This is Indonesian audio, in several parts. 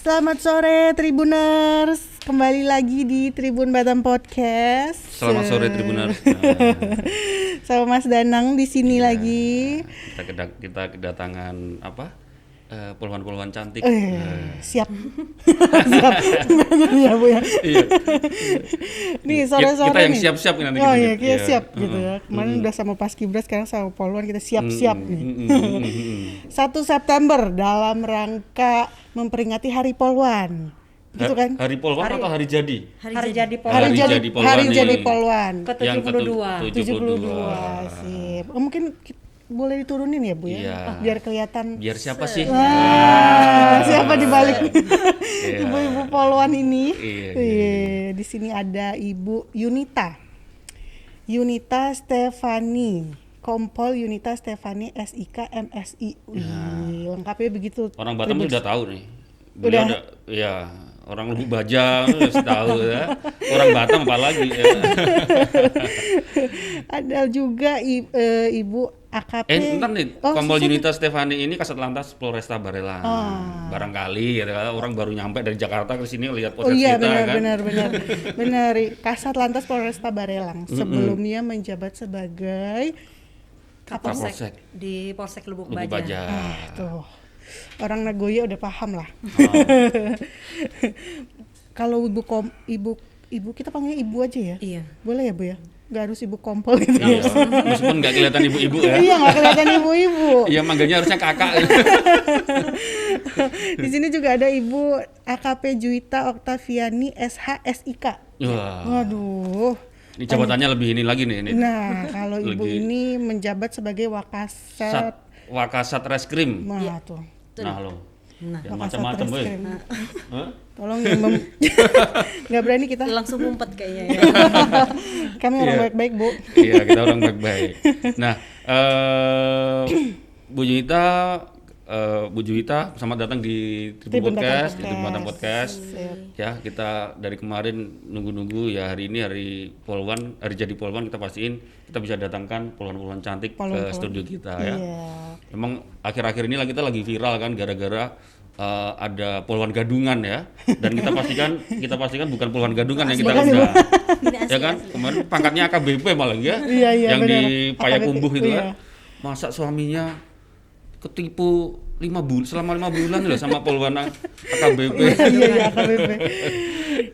Selamat sore Tribuners, kembali lagi di Tribun Batam Podcast. Selamat sore Tribuners. Sama Mas Danang di sini Iya, lagi. Kita kedatangan apa? Poluan-poluan cantik. Siap. Siap. Ya Bu ya. Iya. Nih sore-sore kita yang nih. siap-siap nanti. Oh iya, gitu. kita siap gitu ya. Kemarin udah sama Paskibra, sekarang sama Poluan kita siap-siap nih. 1 September dalam rangka memperingati Hari Poluan. Gitu kan? Hari Poluan atau hari jadi? Hari jadi Hari jadi nih. Poluan. ke-72. 72. Sip. Oh, mungkin boleh diturunin ya Bu ya? Iya. Biar kelihatan. Biar siapa sih? Siapa di balik Iya. ibu-ibu Poluan ini? Iya. Di sini ada Ibu Yunita Stefani, Kompol Yunita Stefani SIK MSI. Wih, lengkapnya begitu. Orang Batam tuh udah tahu nih. Udah. Ya, orang Lubuk Baja udah tahu ya. Orang Batam apalagi ya. Ada juga Ibu AKP. Ntar nih, Kompol Yunita Stefani ini Kasat Lantas Polresta Barelang. Barangkali ya, orang baru nyampe dari Jakarta ke sini lihat podcast kita kan. Benar. Kasat Lantas Polresta Barelang. Sebelumnya menjabat sebagai Kapolsek di Polsek Lubuk Baja. tuh. Orang Nagoya udah paham lah. Kalau ibu kita panggil ibu aja ya? Iya. Boleh ya Bu ya? Nggak harus ibu Kompol gitu Iya, ya? meskipun nggak kelihatan ibu-ibu ya. Iya, nggak kelihatan ibu-ibu. Iya, manggilnya harusnya kakak. Di sini juga ada Ibu AKP Juwita Oktaviani SH SIK. Wah, Waduh. ini jabatannya lebih ini lagi nih. Nah, kalau ibu Lagi. ini menjabat sebagai Wakasat. Wakasat Reskrim. Nah, tuh. Nah lo, Nah, yang Wakasat macam-macam boy. Reskrim. Hah? Tolong nggak berani kita. langsung ngumpet kayaknya ya. Kami orang Iya. baik-baik Bu. Iya, kita orang baik-baik. Nah, Bu Juwita, selamat datang di Tribun Tribun Batam Podcast, di Podcast. Tribun Batam Podcast. Siap. Ya, kita dari kemarin nunggu-nunggu ya, hari ini hari Poluan, hari jadi Poluan, kita pastiin kita bisa datangkan poluan-poluan cantik ke Poluan-poluan. studio kita ya. Iya. Memang akhir-akhir ini kita lagi viral kan gara-gara ada poluan gadungan ya, dan kita pastikan bukan poluan gadungan yang kita undang. Ya kan, kemarin pangkatnya AKBP malah ya, Iya, yang benar. di Payakumbuh itu Iya. kan, masa suaminya ketipu selama 5 bulan loh sama poluan AKBP. Iya, AKBP.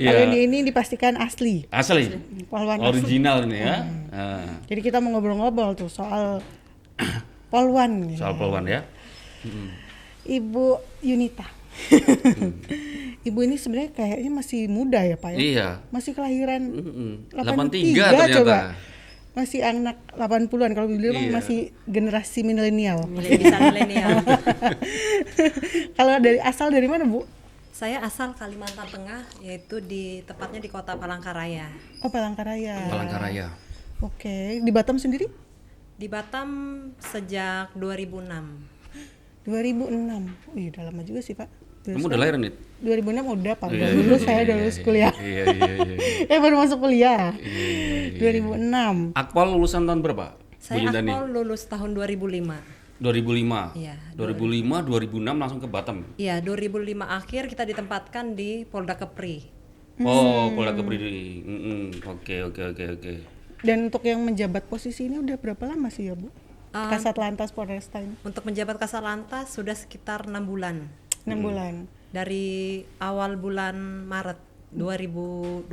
Iya. Kalau ini dipastikan asli. Asli, Poluan asli. original ini ya. Nah, Jadi kita mau ngobrol-ngobrol tuh soal poluan. soal poluan ya. Ibu Yunita. Ibu ini sebenarnya kayaknya masih muda ya Pak ya? Iya. Masih kelahiran 83 ternyata. coba. Masih anak 80-an, kalau dulu Iya. masih generasi milenial. Milenial. Kalau asal dari mana Bu? Saya asal Kalimantan Tengah, yaitu tepatnya di Kota Palangkaraya. Oh, Palangkaraya. Palangkaraya. Oke, di Batam sendiri? Di Batam sejak 2006. 2006. Wih, udah lama juga sih Pak. Kamu udah lahir nih? 2006 udah Pak. Iya, Dulu iya, saya udah iya, lulus iya. kuliah. Iya. Baru masuk kuliah. Iya. 2006. Akpol lulusan tahun berapa? Saya Bu Yundani? akpol lulus tahun 2005. 2005. Iya, 2005, 2006 langsung ke Batam. Iya, 2005 akhir kita ditempatkan di Polda Kepri. Oh, Polda Kepri. Oke. Dan untuk yang menjabat posisi ini udah berapa lama sih ya Bu? Kasat Lantas Polresta ini? Untuk menjabat Kasat Lantas sudah sekitar 6 bulan. 6 bulan. Dari awal bulan Maret 2020.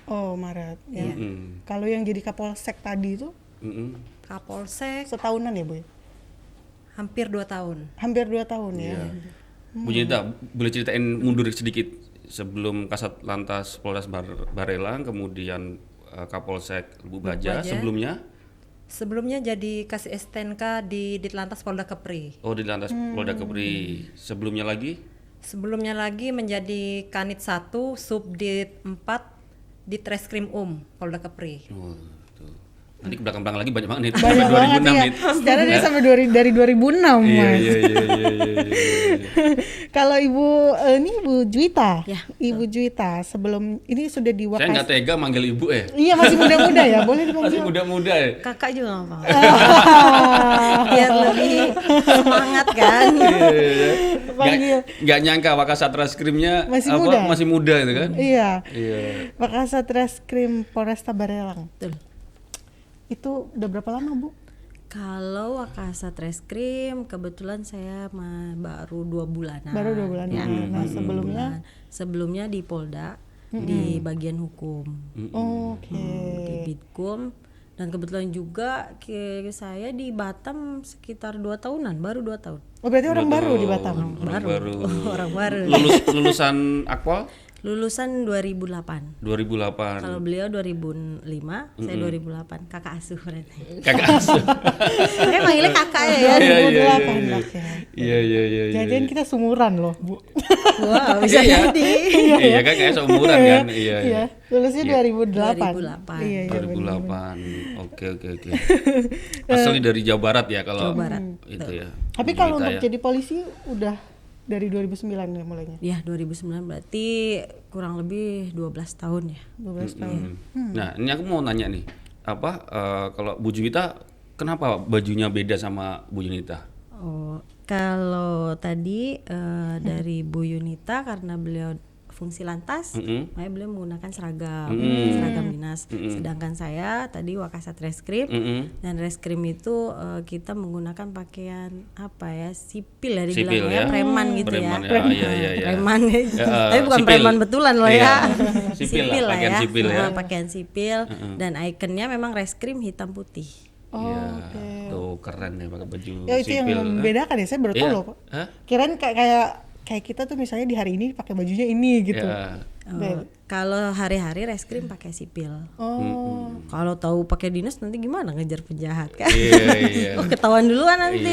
Oh, Maret ya. Mm-mm. Kalau yang jadi Kapolsek tadi itu Kapolsek setahunan ya Bu? hampir 2 tahun. Hampir 2 tahun ya. Iya. Bu Yunita, boleh ceritain mundur sedikit sebelum Kasat Lantas Polres Barelang, kemudian Kapolsek Lubuk Baja, Baja. sebelumnya Sebelumnya jadi kasih STNK di Ditlantas Polda Kepri. di Lantas Polda Kepri. Sebelumnya lagi menjadi Kanit 1 Subdit 4 di Treskrim Polda Kepri. Oh, tuh. Nanti ke belakang lagi banyak banget nih. Banyak Sampai banget 2006 ya. nih. Secara dia sampai dari 2006 Iya, Mas. iya. Kalau ini Ibu Juwita. Ya, Ibu Juwita sebelum ini sudah di Saya nggak tega manggil ibu ya. Iya masih muda-muda ya, boleh Masih dipanggil. muda-muda ya. Kakak juga nggak apa-apa. Biar lebih semangat kan. Panggil. Nggak nyangka Wakasat Reskrimnya masih muda itu kan. Iya. Iya. Wakasat Reskrim Polresta Barelang. Betul. Itu udah berapa lama, Bu? Kalau Wakasat Reskrim kebetulan saya baru 2 bulanan. Baru 2 bulan. Ya, Nah, sebelumnya di Polda di bagian hukum. Oke. Di Bitkum, dan kebetulan juga saya di Batam sekitar 2 tahunan, baru 2 tahun. Oh, berarti orang baru di Batam. Orang baru. Lulusan Akpol Lulusan 2008. 2008. Kalau beliau 2005, saya 2008. Kakak asuh berarti. Kakak asuh. Saya manggilnya kakak ya. 2008. Oke. Iya. Jangan kita sumuran loh, Bu. Wah, bisa jadi. Iya kan kayak seumuran kan. Iya. Lulusnya 2008. 2008. Iya, 2008. Oke. Asli dari Jawa Barat ya kalau Jawa Barat. itu ya. Tapi kalau Juwita untuk ya. jadi polisi udah dari 2009 ya mulainya. Ya, 2009 berarti kurang lebih 12 tahun ya. 12 tahun. Nah, ini aku mau nanya nih. Kalau Bu Juwita kenapa bajunya beda sama Bu Yunita? Oh, kalau tadi dari Bu Yunita karena beliau fungsi lantas, makanya beliau menggunakan seragam dinas. Sedangkan saya tadi Wakasat Reskrim, dan Reskrim itu kita menggunakan pakaian sipil ya dibilang ya, preman gitu Preman ya. Iya. Preman, tapi bukan Sipil. preman betulan loh Iya. ya. Sipil lah, pakaian sipil ya. Pakaian sipil, dan ikonnya memang Reskrim hitam putih. Iya. Tuh keren ya pakai baju Ya itu sipil. yang membedakan ya, saya baru tahu Iya. loh, Pak. Hah? Kirain kayak kita tuh misalnya di hari ini pakai bajunya ini gitu. Ya. Kalau hari-hari Reskrim pakai sipil. Oh. Kalau tahu pakai dinas nanti gimana ngejar penjahat kan? Iya. Oh, ketahuan duluan nanti.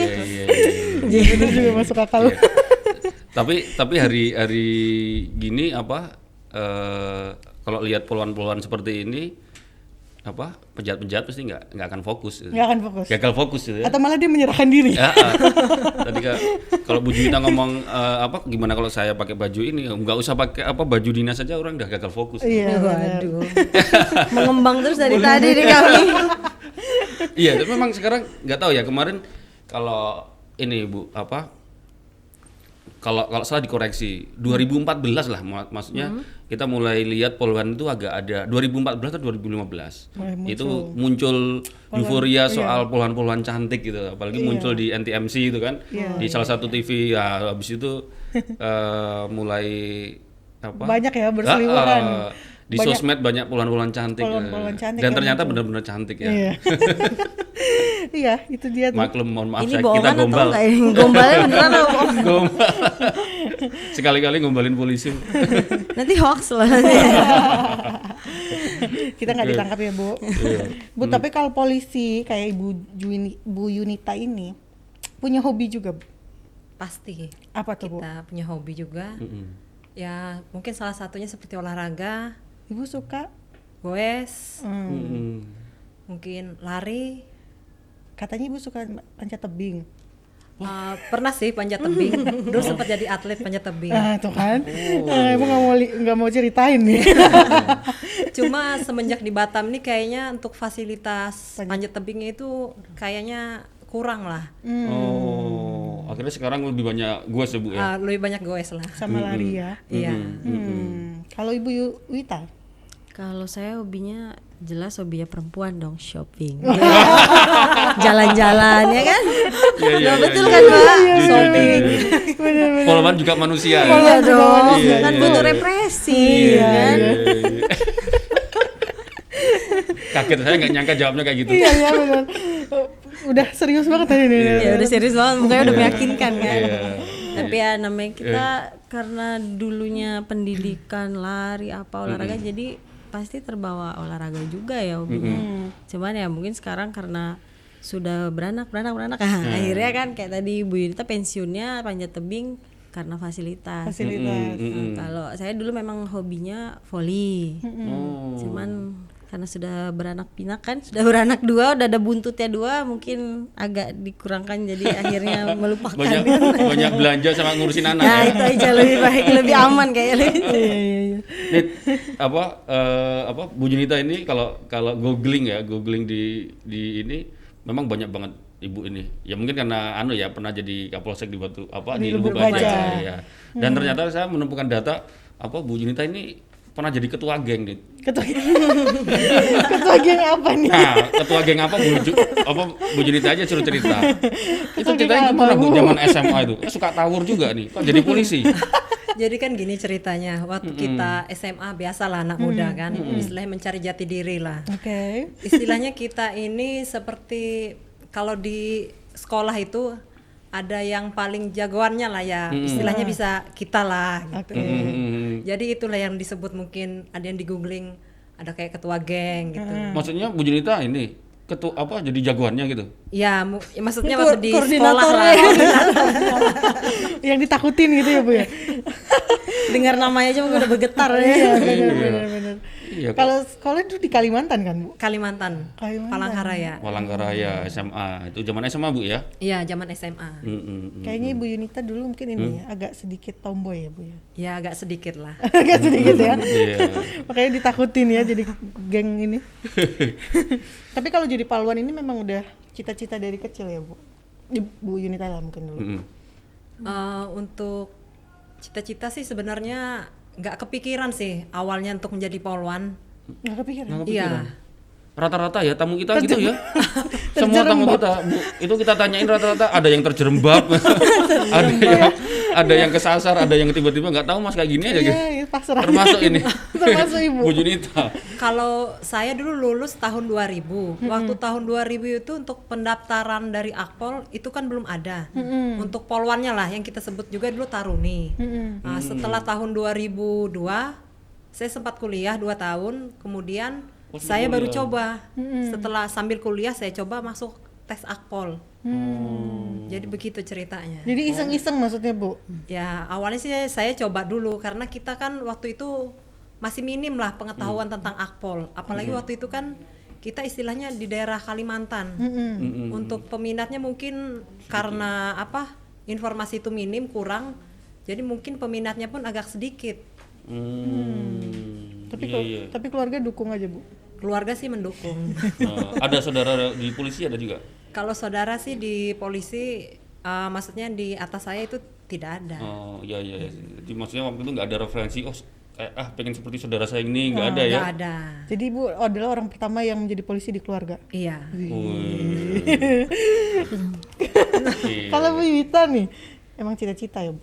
Iya. Itu juga masuk akal. Tapi hari gini kalau lihat poluan-poluan seperti ini penjahat-penjahat pasti nggak akan fokus gitu. Nggak akan fokus. Gagal fokus gitu ya. Atau malah dia menyerahkan diri. Tadi kalau Bu Juwita ngomong gimana kalau saya pakai baju ini, nggak usah pakai baju dinas saja orang udah gagal fokus. Iya. Waduh. Mengembang terus dari tadi nih kami. Iya, tapi memang sekarang nggak tahu ya, kemarin kalau ini Bu kalau salah dikoreksi 2014 lah maksudnya kita mulai lihat poluan itu agak ada 2014 atau 2015 itu muncul euforia soal poluan-poluan cantik gitu, apalagi muncul di NTMC itu kan di salah satu TV ya, habis itu mulai banyak ya berseliweran. Di sosmed banyak poluan-poluan cantik, cantik dan ternyata benar-benar cantik ya. Iya. Iya, itu dia tuh. Maklum, mohon maaf Ini kita bohongan atau gombal. enggak ini? Gombalnya beneran apa bohong? Gombal. Sekali-kali ngombalin polisi. Nanti hoax loh. Kita nggak ditangkap ya, Bu. Bu, tapi kalau polisi kayak Bu Yunita ini punya hobi juga, Bu? Pasti. Apa tuh, Bu? Kita punya hobi juga. Ya, mungkin salah satunya seperti olahraga. Ibu suka? Goes. Mungkin lari. Katanya Ibu suka panjat tebing. Pernah sih panjat tebing. Dulu sempat jadi atlet panjat tebing. Tuh kan. Ibu nggak mau ceritain nih. Cuma semenjak di Batam nih kayaknya untuk fasilitas panjat tebingnya itu kayaknya kurang lah. Akhirnya sekarang lebih banyak goes ya, Bu ya. Lebih banyak goes lah. Sama lari ya. Iya. Kalau Ibu Wita? Kalau saya hobinya jelas hobinya perempuan dong, shopping. Jalan-jalan ya kan? Iya, Betul kan, Mbak? Shopping. Poluan juga manusia. Iya dong, kan butuh represi kan. Kaget, saya nggak nyangka jawabnya kayak gitu. Iya benar. Udah serius banget tadi nih. Ya udah serius banget, mukanya udah meyakinkan kan. Iya. Tapi ya namanya kita karena dulunya pendidikan lari olahraga, jadi pasti terbawa olahraga juga ya hobinya. Cuman ya mungkin sekarang karena sudah beranak akhirnya kan kayak tadi Bu Yunita pensiunnya panjat tebing karena fasilitas. Kalau Kalau saya dulu memang hobinya volley. Cuman karena sudah beranak pinak kan, sudah beranak 2, udah ada buntutnya 2, mungkin agak dikurangkan jadi akhirnya melupakan. Banyak belanja sama ngurusin anak. Nah ya. itu aja lebih baik, lebih aman kayaknya. Nit, Bu Junita ini kalau googling di ini memang banyak banget ibu ini. Ya mungkin karena pernah jadi Kapolsek di di Lubuk Baja ya. Dan ternyata saya menemukan data Bu Junita ini pernah jadi ketua geng nih. Ketua geng apa nih? Nah, ketua geng apa Bu Junita aja suruh cerita. Itu ceritanya gimana Bu zaman SMA itu? Suka tawur juga nih, kok jadi polisi? Jadi kan gini ceritanya, waktu kita SMA biasalah anak muda kan, istilahnya mencari jati diri lah. Oke. Istilahnya kita ini seperti kalau di sekolah itu ada yang paling jagoannya lah ya, istilahnya bisa kita lah gitu. Jadi itulah yang disebut, mungkin ada yang di googling ada kayak ketua geng gitu. Maksudnya Bu Junita ini jadi jagoannya gitu? Ya, maksudnya waktu di sekolah lah. Yang ditakutin gitu ya Bu ya. Dengar namanya aja udah bergetar ya. Iya, benar. Iya, Kalau sekolah itu di Kalimantan kan Bu? Kalimantan. Palangkaraya. Palangkaraya SMA. Itu zaman SMA Bu ya? Iya, zaman SMA. Kayaknya Ibu Yunita dulu mungkin ini ya, agak sedikit tomboy ya Bu ya. Ya agak sedikit lah. Agak sedikit ya. Iya. Makanya ditakutin ya jadi geng ini. Tapi kalau jadi pahlawan ini memang udah cita-cita dari kecil ya Bu? Bu Yunita lah mungkin dulu. Untuk cita-cita sih sebenarnya nggak kepikiran sih awalnya untuk menjadi polwan. Nggak kepikiran? Iya. Rata-rata ya tamu kita gitu ya. Semua tamu kita, Bu, itu kita tanyain rata-rata ada yang terjerembab, ada yang kesasar, ada yang tiba-tiba nggak tahu Mas kayak gini aja gitu. Iya, pasrah. Termasuk ini. Termasuk Ibu. Bu Junita. Kalau saya dulu lulus tahun 2000. Waktu tahun 2000 itu untuk pendaftaran dari Akpol itu kan belum ada. Untuk polwannya lah yang kita sebut juga dulu Taruni. Nah, setelah tahun 2002 saya sempat kuliah 2 tahun, kemudian saya baru coba. Setelah sambil kuliah saya coba masuk tes Akpol. Jadi begitu ceritanya. Jadi iseng-iseng maksudnya Bu? Ya awalnya sih saya coba dulu karena kita kan waktu itu masih minim lah pengetahuan tentang Akpol. Apalagi waktu itu kan kita istilahnya di daerah Kalimantan. Untuk peminatnya mungkin karena informasi itu minim, kurang. Jadi mungkin peminatnya pun agak sedikit. Tapi keluarga dukung aja Bu? Keluarga sih mendukung. Ada saudara di polisi ada juga? Kalau saudara sih di polisi, maksudnya di atas saya itu tidak ada. Oh iya. Jadi maksudnya waktu itu nggak ada referensi, pengen seperti saudara saya ini, nggak ada ya? Nggak ada. Jadi Ibu adalah orang pertama yang menjadi polisi di keluarga? Iya. Kalau Bu Yunita nih, emang cita-cita ya Bu?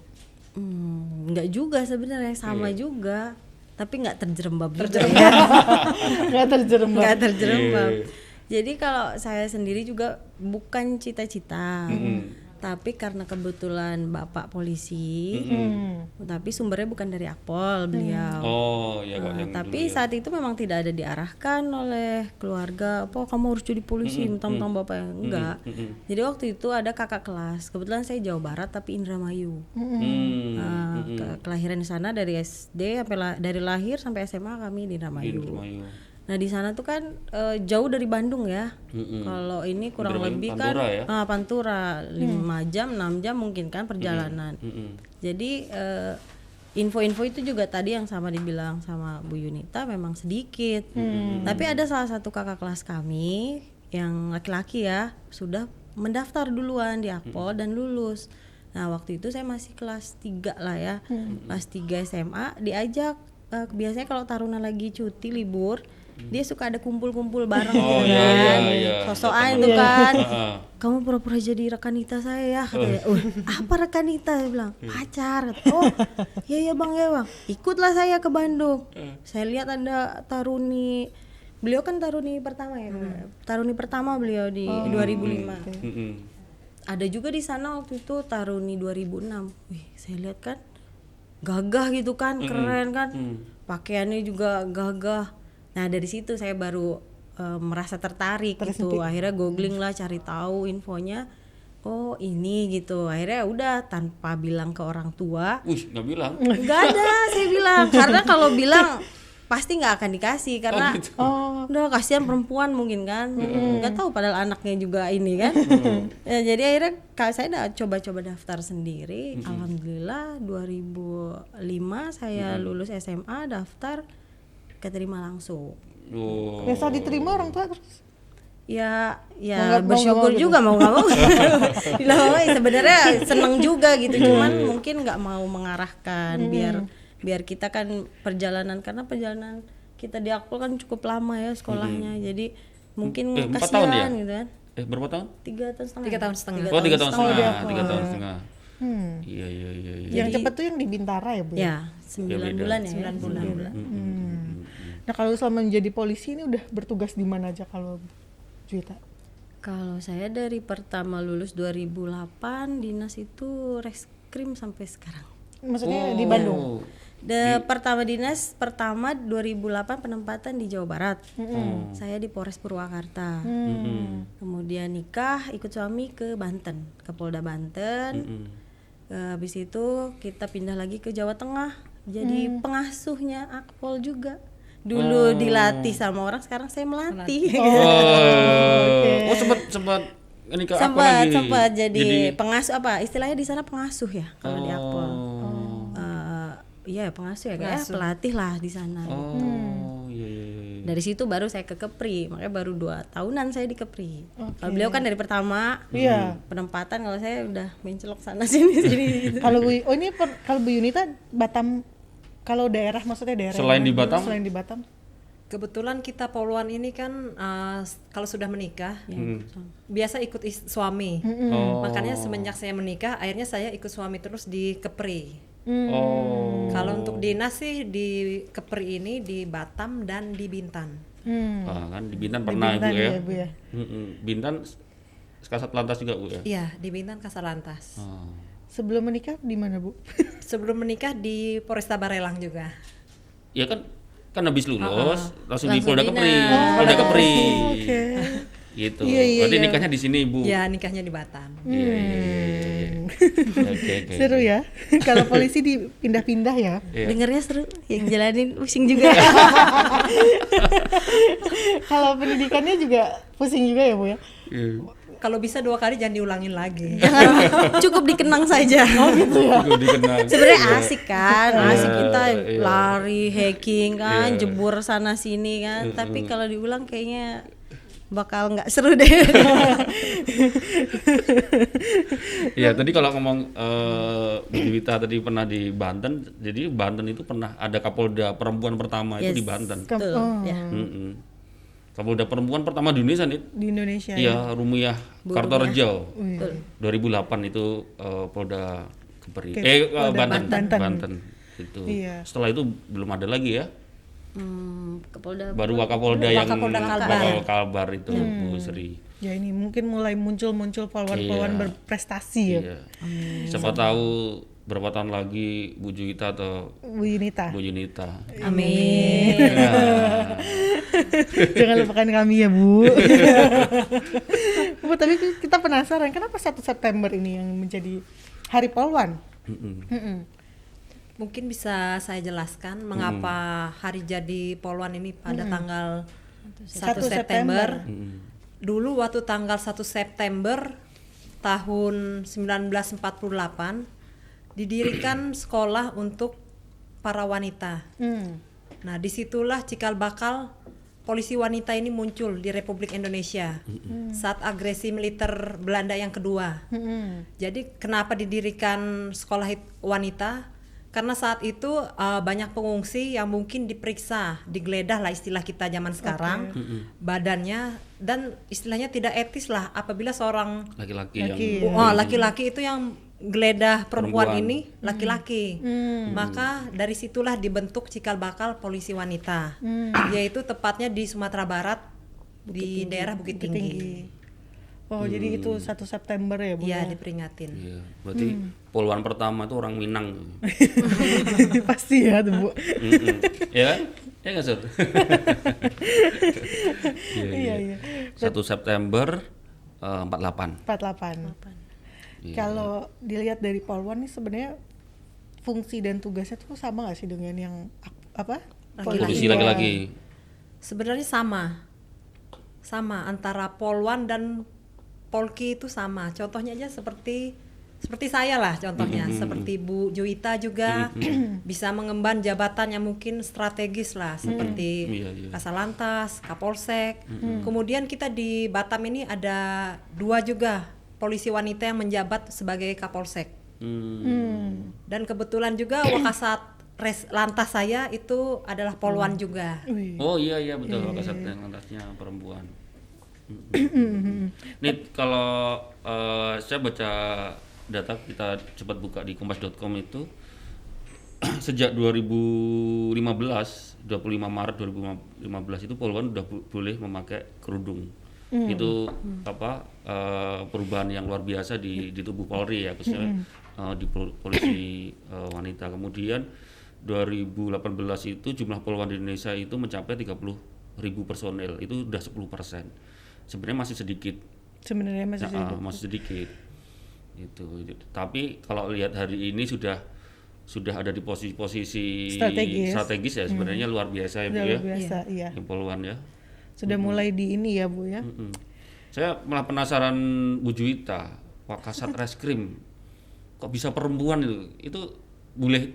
Enggak juga sebenarnya, sama juga. Tapi nggak terjerembab juga. Nggak terjerembab. Jadi kalau saya sendiri juga bukan cita-cita, tapi karena kebetulan bapak polisi, tapi sumbernya bukan dari Akpol beliau. Oh ya kok. Tapi saat itu memang tidak ada diarahkan oleh keluarga, kamu harus jadi polisi, mentang-mentang bapak yang enggak. Jadi waktu itu ada kakak kelas, kebetulan saya Jawa Barat tapi Indramayu. Kelahiran di sana dari SD sampai dari lahir sampai SMA kami di Indramayu. Nah di sana tuh kan jauh dari Bandung ya. Kalau ini kurang lebih Pantura, kan ya? Pantura 5 jam 6 jam mungkin kan perjalanan. Jadi info-info itu juga tadi yang sama dibilang sama Bu Yunita memang sedikit. Tapi ada salah satu kakak kelas kami yang laki-laki ya sudah mendaftar duluan di Akpol dan lulus. Nah waktu itu saya masih kelas 3 lah ya, kelas 3 SMA diajak, biasanya kalau Taruna lagi cuti libur, dia suka ada kumpul-kumpul bareng gitu kan, sosokan itu kan, kamu pura-pura jadi rekanita saya ya, katanya. Apa rekanita? Saya bilang pacar. Oh iya bang, ikutlah saya ke Bandung. Saya lihat ada Taruni, beliau kan Taruni pertama ya, Taruni pertama beliau di 2005. Ada juga di sana waktu itu Taruni 2006. Wih, saya lihat kan gagah gitu kan, keren kan. Pakaiannya juga gagah. Nah, dari situ saya baru merasa tertarik gitu. Akhirnya googling lah, cari tahu infonya. Oh, ini gitu. Akhirnya udah tanpa bilang ke orang tua. Nggak bilang. Nggak ada, saya bilang. Karena kalau bilang pasti nggak akan dikasih karena udah kasihan perempuan mungkin kan, nggak tahu padahal anaknya juga ini kan. Ya, jadi akhirnya saya udah coba-coba daftar sendiri. Alhamdulillah 2005 saya lulus SMA, daftar, keterima langsung. Ya saat diterima orang tua terus Ya Mau bersyukur nggak mau juga mau nggak mau. Sebenarnya seneng juga gitu, cuman mungkin nggak mau mengarahkan biar kita kan perjalanan, karena perjalanan kita di Akpol kan cukup lama ya sekolahnya, jadi mungkin 4 tahun ya? kasihan gitu kan. Berapa tahun? 3 tahun setengah. 3 tahun setengah. 3 tahun setengah. di 3 tahun setengah. Iya. yang cepat tuh yang di Bintara ya Bu? Ya 9 bulan ya. 9 bulan. Nah kalau selama menjadi polisi ini udah bertugas di mana aja kalau Juwita? Kalau saya dari pertama lulus 2008 dinas itu reskrim sampai sekarang. Maksudnya di Bandung? Pertama dinas pertama 2008 penempatan di Jawa Barat. Saya di Polres Purwakarta. Kemudian nikah, ikut suami ke Banten, ke Polda Banten. Habis itu kita pindah lagi ke Jawa Tengah. Jadi pengasuhnya Akpol juga. Dulu dilatih sama orang, sekarang saya melatih. Oh, sempat ini ke Akpol lagi. Sempat jadi pengasuh, apa istilahnya di sana pengasuh ya kalau di Akpol. Iya pengasuh ya, kayak pelatih lah di sana. Iya. Dari situ baru saya ke Kepri, makanya baru 2 tahunan saya di Kepri. Kalau beliau kan dari pertama penempatan, kalau saya udah mencelok sana sini. Kalau kalau Bu Yunita Batam, kalau daerah maksudnya daerah Selain di mana? Batam? Selain di Batam? Kebetulan kita Poluan ini kan kalau sudah menikah biasa ikut suami. Makanya semenjak saya menikah akhirnya saya ikut suami terus di Kepri. Kalau untuk dinas sih di Kepri ini di Batam dan di Bintan. Kan di Bintan pernah Bintan Ibu ya. Bu ya. Bintan Kasat Lantas juga Bu ya. Iya, di Bintan Kasalantas. Sebelum menikah di mana Bu? Sebelum menikah di Polresta Barelang juga. Ya kan habis lulus langsung di Polda dinas. Kepri. Polda Kepri. Oke. Gitu. Iya. Berarti nikahnya di sini Ibu. Ya, nikahnya di Batam. Iya. Oke. Seru ya. Kalau polisi dipindah-pindah ya. Dengernya seru, yang jalanin pusing juga. Kalau pendidikannya juga pusing juga ya Bu ya. Kalau bisa 2 kali jangan diulangin lagi. Jangan, cukup dikenang saja. Itu dikenal. Sebenarnya asik kan, asik kita lari, hiking kan, jebur sana sini kan. Tapi kalau diulang kayaknya bakal nggak seru deh. Iya, tadi kalau ngomong Bu Juwita tadi pernah di Banten, jadi Banten itu pernah ada Kapolda perempuan pertama itu di Banten. Kapolda perempuan pertama di Indonesia nih. Di Indonesia. Iya, Rumiyah Kartorejo. 2008 itu Polda Kepri. Banten. Itu. Iya. Setelah itu belum ada lagi ya. Kapolda Baru Wakapolda yang Wakapolda Kalbar itu Bu Sri. Ya ini mungkin mulai muncul polwan-polwan berprestasi ya. Iya. Siapa tahu berapa tahun lagi Bu Juwita atau Bu Yunita. Bu Yunita. Amin. Jangan lupakan kami ya Bu. Bu, tapi kita penasaran kenapa 1 September ini yang menjadi Hari Polwan? Mungkin bisa saya jelaskan mengapa hari jadi Poluan ini pada tanggal 1 September. Dulu waktu tanggal 1 September tahun 1948 didirikan sekolah untuk para wanita. Nah, disitulah cikal bakal polisi wanita ini muncul di Republik Indonesia saat agresi militer Belanda yang kedua. Jadi kenapa didirikan sekolah wanita? Karena saat itu banyak pengungsi yang mungkin diperiksa, digeledah lah istilah kita zaman sekarang, badannya, dan istilahnya tidak etis lah apabila seorang laki-laki itu yang geledah perempuan ini laki-laki. Maka dari situlah dibentuk cikal bakal polisi wanita, yaitu tepatnya di Sumatera Barat, di daerah Bukit Tinggi. Oh, jadi itu 1 September ya Bu? Iya, diperingatin. Iya, berarti Polwan pertama itu orang Minang. Pasti ya tuh Bu. Ya kan? Ya nggak Sur? Iya. 1 September 48. 48. Kalau dilihat dari Polwan nih sebenarnya fungsi dan tugasnya tuh sama nggak sih dengan yang polisi laki-laki? Sebenarnya sama antara polwan dan polki itu sama. Contohnya aja seperti saya lah contohnya, seperti Bu Juwita juga bisa mengemban jabatan yang mungkin strategis lah, seperti Kasalantas, Kapolsek. Kemudian kita di Batam ini ada 2 juga polisi wanita yang menjabat sebagai Kapolsek. Dan kebetulan juga Wakasat Lantas saya itu adalah polwan juga. Oh iya betul, Wakasat Lantasnya perempuan. Nih kalau saya baca data, kita cepat buka di kompas.com itu sejak 2015, 25 Maret 2015 itu polwan udah boleh memakai kerudung. Itu perubahan yang luar biasa di tubuh Polri ya, khususnya di polisi wanita. Kemudian 2018 itu jumlah polwan di Indonesia itu mencapai 30.000 personel, itu udah 10%. Sebenarnya masih sedikit. Masih sedikit. Itu. Tapi kalau lihat hari ini sudah ada di posisi strategis ya, sebenarnya luar biasa ya Bu ya. Luar biasa, iya. Yang polwan ya. Sudah mulai di ini ya Bu ya. Saya malah penasaran Bu Juwita, Wakasat Reskrim kok bisa perempuan itu boleh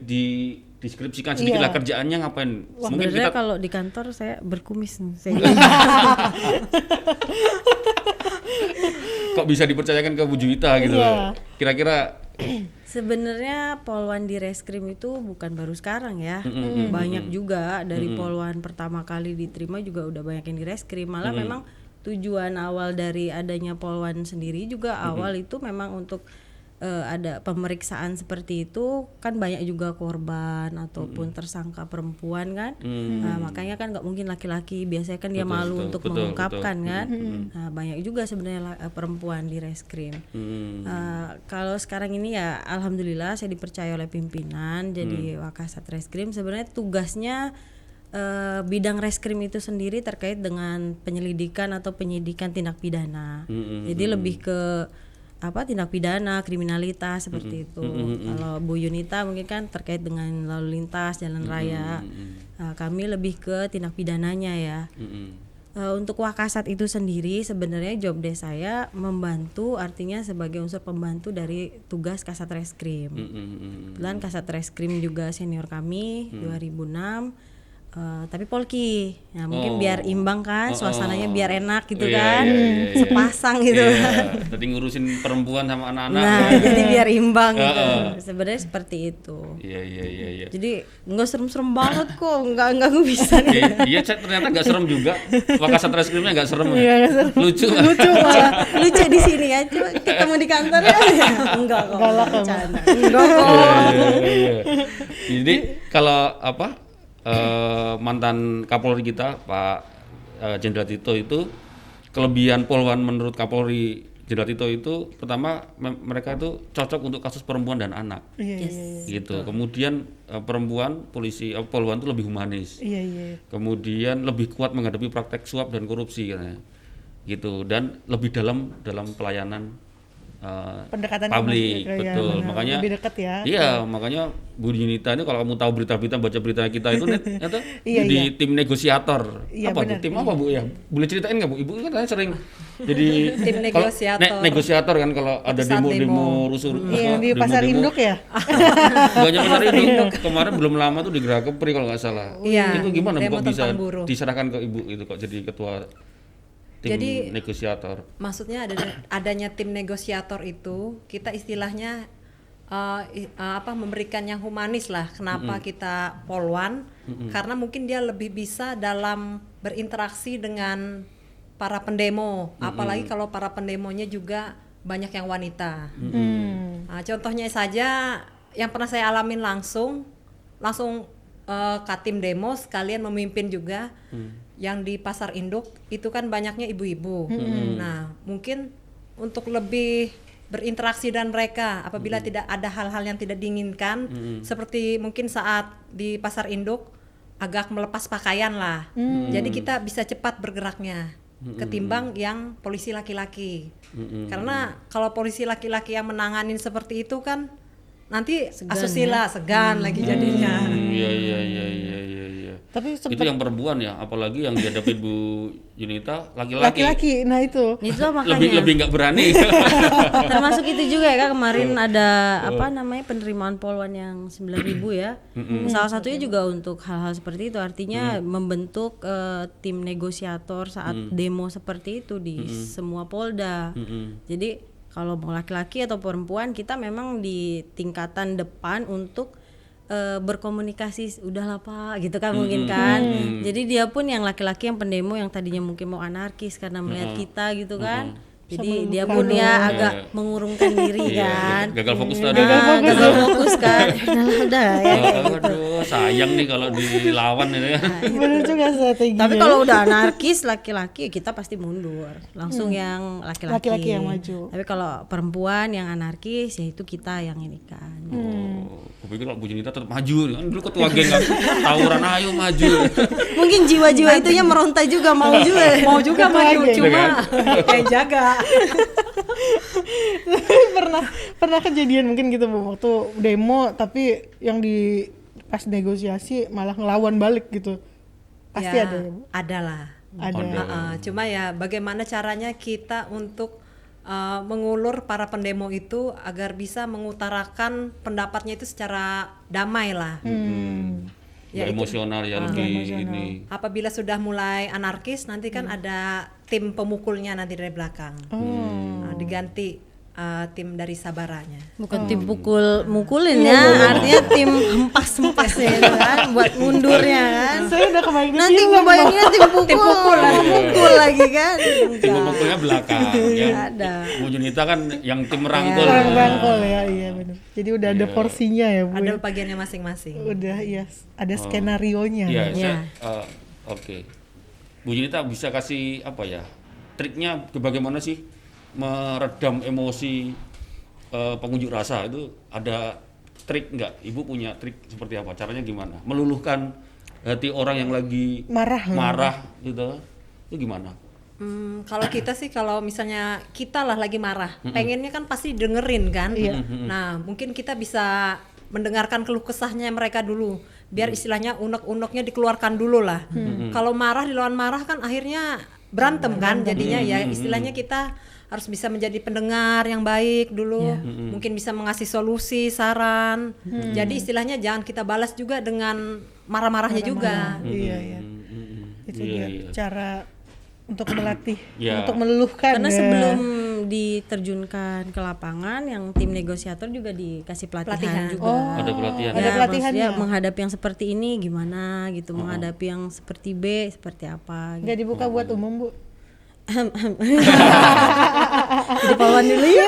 deskripsikan sedikit lah kerjaannya ngapain? Mungkin kita kalau di kantor saya berkumis nih. Kok bisa dipercayakan ke Bu Juwita gitu? Kira-kira sebenarnya polwan di Reskrim itu bukan baru sekarang ya. Banyak juga dari polwan pertama kali diterima juga udah banyak yang di Reskrim. Malah memang tujuan awal dari adanya polwan sendiri juga awal itu memang untuk ada pemeriksaan seperti itu, kan banyak juga korban ataupun tersangka perempuan kan. Nah, makanya kan nggak mungkin laki-laki, biasanya kan dia malu untuk mengungkapkan kan. Nah, banyak juga sebenarnya perempuan di Reskrim. Kalau sekarang ini ya alhamdulillah saya dipercaya oleh pimpinan jadi Wakasat Reskrim. Sebenarnya tugasnya bidang Reskrim itu sendiri terkait dengan penyelidikan atau penyidikan tindak pidana. Jadi lebih ke tindak pidana, kriminalitas seperti itu. Kalau Bu Yunita mungkin kan terkait dengan lalu lintas, jalan raya. Kami lebih ke tindak pidananya ya. Untuk Wakasat itu sendiri sebenarnya job desk saya membantu, artinya sebagai unsur pembantu dari tugas Kasat Reskrim. Kebetulan Kasat Reskrim juga senior kami 2006. Tapi polki, ya mungkin biar imbang kan, suasananya biar enak gitu kan, sepasang gitu. Tadi ngurusin perempuan sama anak-anak. Nah, jadi biar imbang gitu. Sebenarnya seperti itu. Iya. Jadi nggak serem-serem banget kok, nggak gue bisa nih. Iya, ternyata nggak serem juga. Wakasat Reskrimnya nggak serem. Lucu lucu di sini ya, coba ketemu di kantor ya. Enggak kok, bercanda. Enggak kok. Jadi kalau mantan Kapolri kita Pak Jenderal Tito itu, kelebihan polwan menurut Kapolri Jenderal Tito itu pertama mereka itu cocok untuk kasus perempuan dan anak. Gitu. Kemudian polwan itu lebih humanis. Kemudian lebih kuat menghadapi praktek suap dan korupsi katanya. Gitu, dan lebih dalam pelayanan pendekatan publik, betul. Makanya lebih dekat ya. Iya, makanya Bu Yunita ini kalau kamu tahu berita-berita, baca berita kita itu jadi tim negosiator. Tuh? Tim apa Bu ya? Boleh ceritain nggak Bu? Ibu kan sering jadi tim negosiator. Negosiator kan kalau ada demo rusuh. Iya, di Pasar Induk ya. Banyak Pasar Induk. Kemarin belum lama tuh di Gerakepri kalau nggak salah. Itu gimana kok bisa diserahkan ke Ibu itu kok jadi ketua tim negosiator? Maksudnya adanya tim negosiator itu kita istilahnya memberikan yang humanis lah. Kenapa kita polwan? Karena mungkin dia lebih bisa dalam berinteraksi dengan para pendemo, apalagi kalau para pendemonya juga banyak yang wanita. Contohnya saja yang pernah saya alamin langsung Katim demo sekalian memimpin juga. Yang di Pasar Induk itu kan banyaknya ibu-ibu. Nah, mungkin untuk lebih berinteraksi dengan mereka apabila tidak ada hal-hal yang tidak diinginkan, seperti mungkin saat di Pasar Induk agak melepas pakaian lah. Jadi kita bisa cepat bergeraknya ketimbang yang polisi laki-laki. Karena kalau polisi laki-laki yang menanganin seperti itu kan nanti asusila segan lagi jadinya. Iya. Tapi Itu sempat yang perempuan ya, apalagi yang dihadapin Bu Yunita laki-laki. laki-laki, nah itu. Itu makanya Lebih nggak berani. termasuk itu juga ya Kak, kemarin ada apa namanya penerimaan poluan yang 9.000 ya. Salah satunya juga untuk hal-hal seperti itu, artinya membentuk tim negosiator saat demo seperti itu di semua Polda. Jadi kalau mau laki-laki atau perempuan, kita memang di tingkatan depan untuk berkomunikasi, udahlah Pak gitu kan mungkin kan. Jadi dia pun yang laki-laki yang pendemo yang tadinya mungkin mau anarkis karena melihat kita gitu kan. Jadi dia pun ya agak mengurungkan diri kan. Gagal fokus tadi. Gagal fokus kan. Udah ya kayak gitu. Aduh, sayang nih kalau dilawan ini ya. Bener juga strateginya. Tapi kalau udah anarkis laki-laki kita pasti mundur. Langsung yang laki-laki. Laki-laki yang maju. Tapi kalau perempuan yang anarkis ya itu kita yang ini kan. Gue pikir kalau Bu Junita tetap maju, kan dulu ketua geng kan tawuran ayo maju. Mungkin jiwa-jiwa itunya meronta juga mau juga. Mau juga maju, lagi. cuma kayak jaga. pernah kejadian mungkin gitu Bu, waktu demo tapi yang di pas negosiasi malah ngelawan balik gitu. Pasti Ya, ada ya Bu? ada lah. Ada. Cuma ya bagaimana caranya kita untuk mengulur para pendemo itu agar bisa mengutarakan pendapatnya itu secara damai lah. Ya, emosional ya lebih ini. Apabila sudah mulai anarkis nanti kan ada tim pemukulnya nanti dari belakang. Diganti tim dari sabaranya. Bukan tim mukulin ya, artinya tim hempas-hempasnya itu kan, buat mundurnya kan. Saya udah kebayang di Nanti film, gue bayanginnya tim pukul lagi kan. Tim pemukulnya belakang ya. Ada. Bu Junita kan yang tim merangkul. Rangkul ya, iya benar. Jadi udah ada porsinya ya Bu. Ada ya? bagiannya masing-masing. Udah iya, ada skenarionya. Iya, Ya. oke. Bu Junita bisa kasih apa ya? Triknya bagaimana sih meredam emosi pengunjuk rasa itu, ada trik nggak? Ibu punya trik seperti apa? Caranya gimana? Meluluhkan hati orang yang lagi marah gitu. Itu gimana? Kalau kita sih kalau misalnya kita lah lagi marah, pengennya kan pasti dengerin kan. Nah, mungkin kita bisa mendengarkan keluh kesahnya mereka dulu, biar istilahnya unek-uneknya dikeluarkan dulu lah. Kalau marah dilawan marah kan akhirnya berantem kan, jadinya ya istilahnya kita harus bisa menjadi pendengar yang baik dulu, mungkin bisa mengasih solusi, saran. Jadi istilahnya jangan kita balas juga dengan marah-marahnya juga. Iya. Itu dia cara untuk melatih, Ya. untuk meluluhkan. Karena ya. sebelum diterjunkan ke lapangan, yang tim negosiator juga dikasih pelatihan juga. Ada pelatihan. Ada pelatihannya. maksudnya menghadapi yang seperti ini gimana gitu, menghadapi yang seperti B seperti apa. Gitu. Nggak dibuka buat umum Bu. Jadi pawan dulu ya.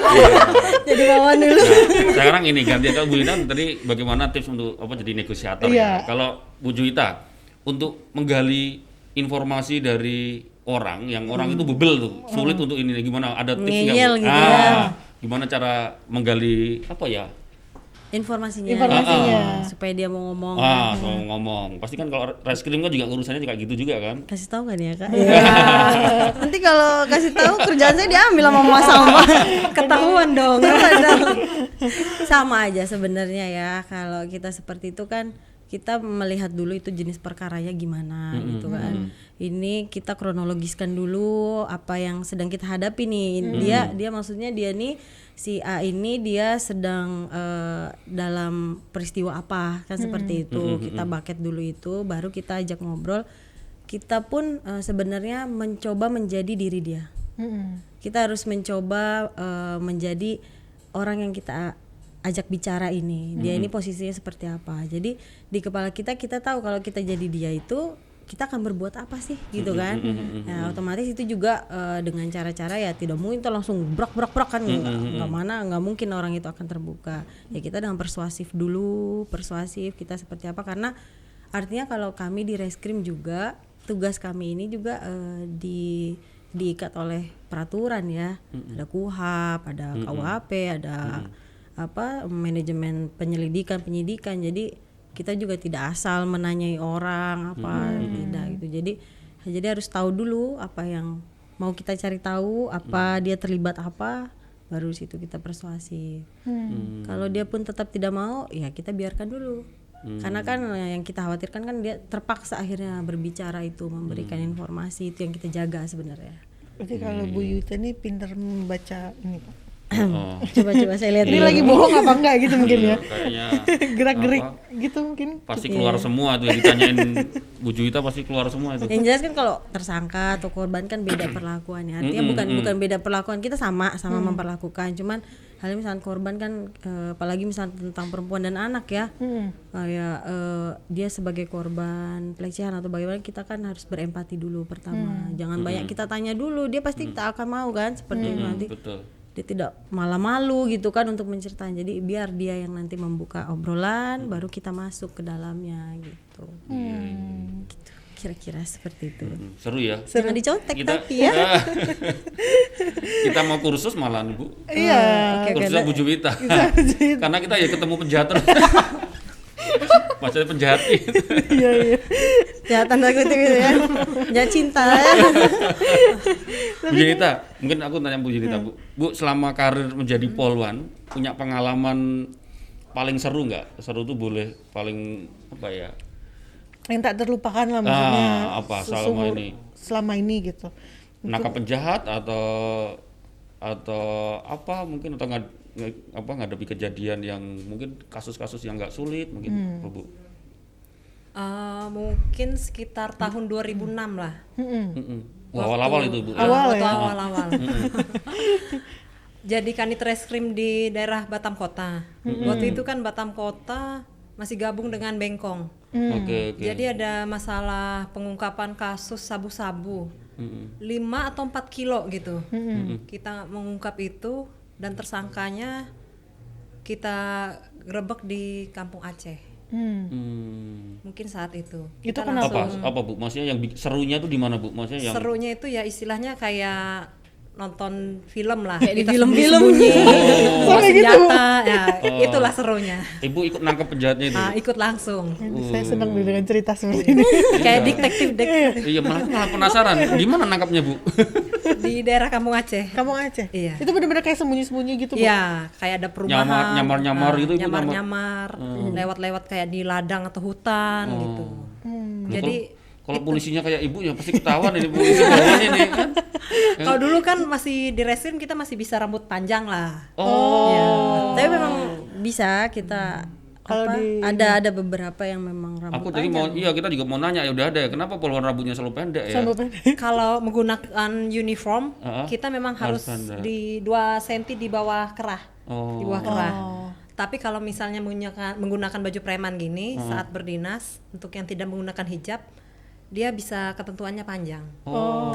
Jadi pawan dulu. Nah, sekarang ini ganti kalau Bu Junita tadi bagaimana tips untuk apa jadi negosiator Iya. ya. Kalau Bu Junita untuk menggali informasi dari orang yang orang itu bebel tuh, sulit untuk ini gimana? Ada tips nggak? Ngeyel Bu? gitu ya. Gimana cara menggali apa ya? Informasinya. Supaya dia mau ngomong. Soal ngomong. Pasti kan kalau reskrim kan juga urusannya juga gitu juga kan. Kasih tahu kan ya Kak? Nanti kalau kasih tahu kerjaan saya diambil sama Mas Salma. Ketahuan dong. Sama aja sebenarnya ya, kalau kita seperti itu kan kita melihat dulu itu jenis perkaranya gimana gitu kan. Ini kita kronologiskan dulu apa yang sedang kita hadapi nih. Dia maksudnya dia nih si A ini dia sedang dalam peristiwa apa kan, seperti itu. Kita bucket dulu itu, baru kita ajak ngobrol. Kita pun sebenarnya mencoba menjadi diri dia. Kita harus mencoba menjadi orang yang kita ajak bicara ini. Dia ini posisinya seperti apa. Jadi di kepala kita tahu kalau kita jadi dia itu kita akan berbuat apa sih gitu kan. Nah, otomatis itu juga dengan cara-cara ya tidak mungkin tuh langsung brak kan, nggak mungkin orang itu akan terbuka. Ya kita dengan persuasif dulu, kita seperti apa, karena artinya kalau kami di Reskrim juga tugas kami ini juga diikat oleh peraturan ya. Ada KUHP, ada KUHP, ada manajemen penyidikan. Jadi kita juga tidak asal menanyai orang apa tidak gitu. Jadi harus tahu dulu apa yang mau kita cari tahu, apa dia terlibat apa, baru situ kita persuasif. Kalau dia pun tetap tidak mau, ya kita biarkan dulu. Karena kan yang kita khawatirkan kan dia terpaksa akhirnya berbicara itu, memberikan informasi, itu yang kita jaga sebenarnya. Berarti kalau Bu Yuta ini pintar membaca ini Pak. Coba saya lihat Ini dulu. lagi bohong apa enggak gitu mungkin ya? Kayaknya Gerak-gerik apa, gitu mungkin. pasti keluar semua tuh yang ditanyain Bu Juwita pasti keluar semua itu. Yang jelas kan kalau tersangka atau korban kan beda perlakuannya. Artinya bukan beda perlakuan, kita sama memperlakukan. Cuman halnya misalnya korban kan apalagi misalnya tentang perempuan dan anak ya. Kayak dia sebagai korban pelecehan atau bagaimana, kita kan harus berempati dulu pertama. Jangan banyak kita tanya dulu, dia pasti tak akan mau kan seperti itu nanti. Betul. Dia tidak malah malu gitu kan untuk menceritakan. Jadi biar dia yang nanti membuka obrolan, baru kita masuk ke dalamnya gitu. Gitu. Kira-kira seperti itu. Seru ya. Jangan dicontek Kita tapi ya. kita mau kursus malahan Bu. Iya. Kursusnya Bu Juwita. Karena kita ya ketemu penjahat terus. Maksudnya penjahat itu. Iya iya. Ya tanda kutip gitu ya. Jangan cinta ya. Bu Juwita, mungkin aku tanya Bu Juwita, Bu. Bu, selama karir menjadi polwan, punya pengalaman paling seru nggak? Seru tuh boleh paling apa ya? Yang tak terlupakan lah maksudnya. Apa selama ini gitu. Nangkap penjahat atau apa mungkin, atau ngadepi kejadian yang mungkin kasus-kasus yang nggak sulit mungkin Bu. Mungkin sekitar tahun 2006 lah. Awal-awal itu Bu. Awal ya? Awal-awal. Jadi Kanit Reskrim di daerah Batam Kota. Waktu itu kan Batam Kota masih gabung dengan Bengkong. Oke. Jadi ada masalah pengungkapan kasus sabu-sabu 5 atau 4 kilo gitu. Kita mengungkap itu dan tersangkanya kita gerebek di Kampung Aceh. Mungkin saat itu. Itu Kita kenapa? Apa Bu? Maksudnya yang serunya tuh di mana Bu? Maksudnya yang serunya itu ya istilahnya kayak nonton film lah, Kayak di kita film-film. sembunyi, bawa Sampai gitu. senjata, ya itulah serunya. Ibu ikut nangkep penjahatnya itu. Ikut langsung, Saya senang dengan cerita seperti ini. kayak detektif Iya, malah penasaran. Gimana nangkapnya Bu? di daerah Kampung Aceh. Kamu Aceh? Iya. Itu benar-benar kayak sembunyi-sembunyi gitu Bu? Iya, kayak ada perumahan, Nyamar-nyamar gitu, Ibu, nyamar-nyamar, lewat-lewat kayak di ladang atau hutan gitu. Jadi Kalau polisinya kayak Ibu ya pasti ketahuan ini polisi bawahnya nih kan. kalau dulu kan masih di reskrim kita masih bisa rambut panjang lah. Tapi memang bisa kita Kalau ada beberapa yang memang rambut Aku tadi mau kita juga mau nanya, ya udah ada ya, kenapa polwan rambutnya selalu pendek ya? Sampai pendek. Kalau menggunakan uniform, kita memang Harus harus pendek. di 2 cm di bawah kerah. Di bawah kerah. Oh. Tapi kalau misalnya menggunakan baju preman gini saat berdinas, untuk yang tidak menggunakan hijab, dia bisa ketentuannya panjang.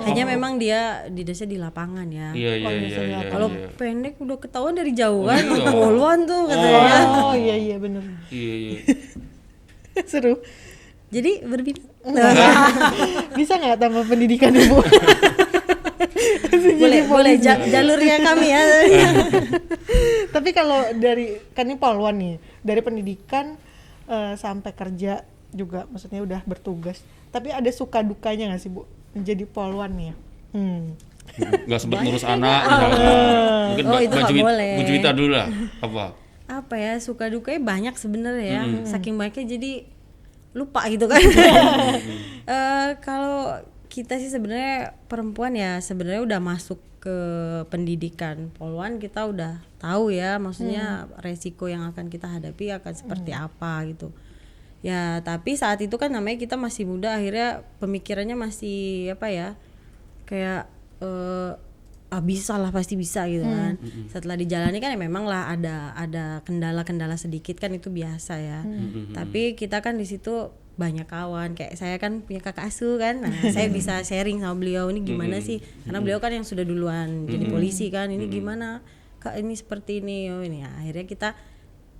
Hanya memang dia didasnya di lapangan ya. Iya. Kalau pendek udah ketahuan dari jauh kan, iya. poluan tuh katanya. Oh iya benar. Iya. Seru. Jadi berbeda. Bisa nggak tambah pendidikan Ibu? boleh jalurnya kami ya. Tapi kalau dari kan ini polwan nih, dari pendidikan sampai kerja juga, maksudnya udah bertugas. Tapi ada suka dukanya nggak sih Bu menjadi polwan nih ya? Nggak sempat ngurus anak misalnya. Mungkin itu nggak boleh. Bu Juwita dulu lah. Apa ya, suka dukanya banyak sebenarnya ya. Saking banyaknya jadi lupa gitu kan. Kalau kita sih sebenarnya perempuan ya sebenarnya udah masuk ke pendidikan polwan, kita udah tahu ya maksudnya resiko yang akan kita hadapi akan seperti apa gitu. Ya tapi saat itu kan namanya kita masih muda, akhirnya pemikirannya masih apa ya, kayak bisa lah, pasti bisa gitu kan. Setelah dijalani kan ya memang lah ada kendala-kendala sedikit kan, itu biasa ya. Tapi kita kan di situ banyak kawan, kayak saya kan punya kakak asuh kan, nah saya bisa sharing sama beliau ini gimana sih, karena beliau kan yang sudah duluan jadi polisi kan, ini gimana kak, ini seperti ini, ini ya. Akhirnya kita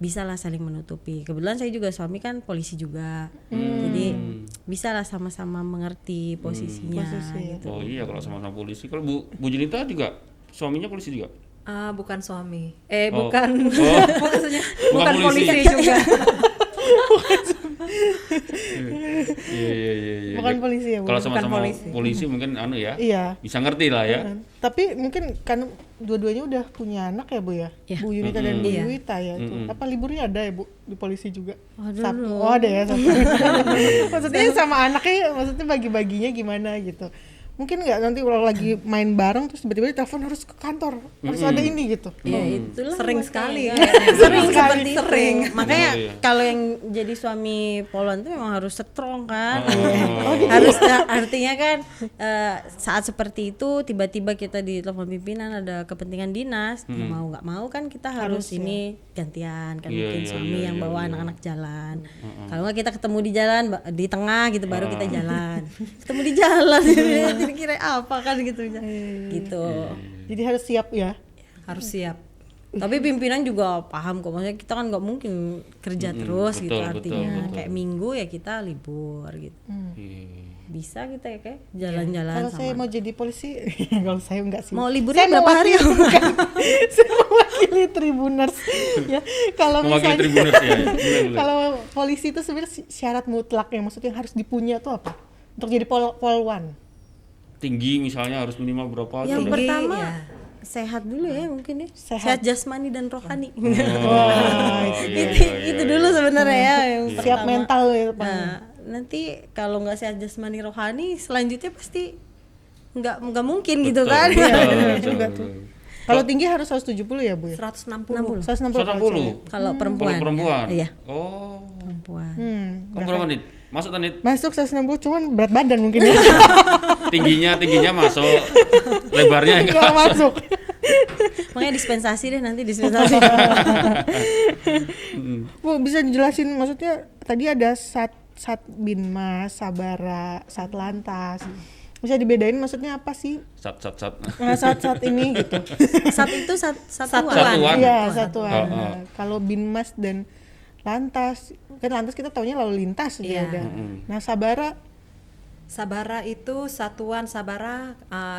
bisa lah saling menutupi. Kebetulan saya juga suami kan polisi juga, jadi bisa lah sama-sama mengerti posisinya. Gitu. Oh iya, kalau sama-sama polisi. Kalau Bu Junita juga suaminya polisi juga? Bukan suami, bukan polisi juga. Iya. Bukan polisi ya, Bu? Kalau Bukan sama-sama polisi. polisi mungkin ya. Iya. Bisa ngerti lah ya. Tapi mungkin kan dua-duanya udah punya anak ya, Bu ya? Iya. Bu Yunita dan Bu Iya. Yuwita ya itu. Apa liburnya ada ya, Bu, di polisi juga? Ada Sabtu. loh. Oh, ada ya Sabtu. Maksudnya sama anaknya, maksudnya bagi-baginya gimana gitu. Mungkin nggak nanti kalau lagi main bareng terus tiba-tiba telepon harus ke kantor, harus ada ini gitu. Ya itulah Sering makanya sekali kan. kayaknya. Sering Sekali. seperti itu. Sering. Makanya Oh, iya. kalau yang jadi suami poluan itu memang harus strong kan. Oh. Harus artinya kan saat seperti itu tiba-tiba kita di telepon pimpinan ada kepentingan dinas, ya mau nggak mau kan kita harus ini gantian kan, Iya, mungkin iya, suami iya, yang iya, bawa iya. anak-anak jalan. Kalau nggak kita ketemu di jalan di tengah gitu baru kita jalan. Ketemu di jalan kira-kira apa kan gitu. Gitu. Jadi harus siap ya. Harus siap. Tapi pimpinan juga paham kok, maksudnya kita kan nggak mungkin kerja terus gitu, betul, artinya betul. kayak minggu ya kita libur gitu. Iya. Bisa kita ya kayak jalan-jalan Kalau sama. saya mau jadi polisi, kalau saya enggak sih. Mau liburnya Saya berapa hari? mewakili- saya mewakili Tribuners ya. Kalau Mewakili misalnya Tribuners ya. Boleh. kalau polisi itu sebenarnya syarat mutlak yang maksudnya harus dipunya tuh apa? Untuk jadi polwan. Tinggi misalnya harus minimal berapa? Yang Sudah. pertama ya. sehat dulu ya mungkin ya. Sehat. Sehat jasmani dan rohani. Oh, iya, Itu dulu sebenarnya ya yang Siap pertama. mental ya Pak. Nah, nanti kalau nggak sehat jasmani rohani selanjutnya pasti nggak mungkin gitu kan. Betul, Benar betul, juga betul. tuh. Kalau tinggi harus 170 ya, Bu ya? 160. 160 kalau 160. cewek. Kalau perempuan. Kalau perempuan. Iya, Oh. perempuan. Kamu berapa nih? Masuk Tanit. Masuk 160 cuman berat badan mungkin ya. Tingginya masuk. Lebarnya enggak. Enggak masuk. Makanya dispensasi deh nanti dispensasi. Bu, bisa dijelasin maksudnya tadi ada Satbinmas, Sabara, Satlantas. Bisa dibedain maksudnya apa sih? Sat. Nah, saat ini gitu. Sat itu satuan. Satuan. Iya, satuan. Oh, oh. Nah, kalau Binmas dan Lantas, kan Lantas kita taunya lalu lintas ya Iya. udah. Nah, Sabara Sabara itu satuan Sabara,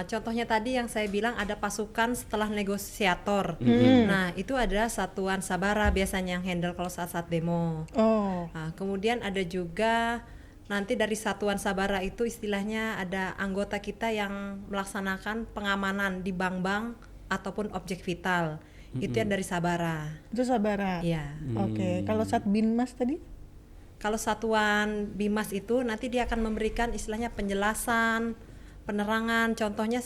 contohnya tadi yang saya bilang ada pasukan setelah negosiator. Nah itu ada satuan Sabara biasanya yang handle kalau saat demo. oh, Nah, kemudian ada juga nanti dari satuan Sabara itu istilahnya ada anggota kita yang melaksanakan pengamanan di bank-bank ataupun objek vital. Itu yang dari Sabara. itu Sabara. Iya. Oke, kalau Satbinmas tadi? Kalau satuan Bimas itu nanti dia akan memberikan istilahnya penjelasan, penerangan. Contohnya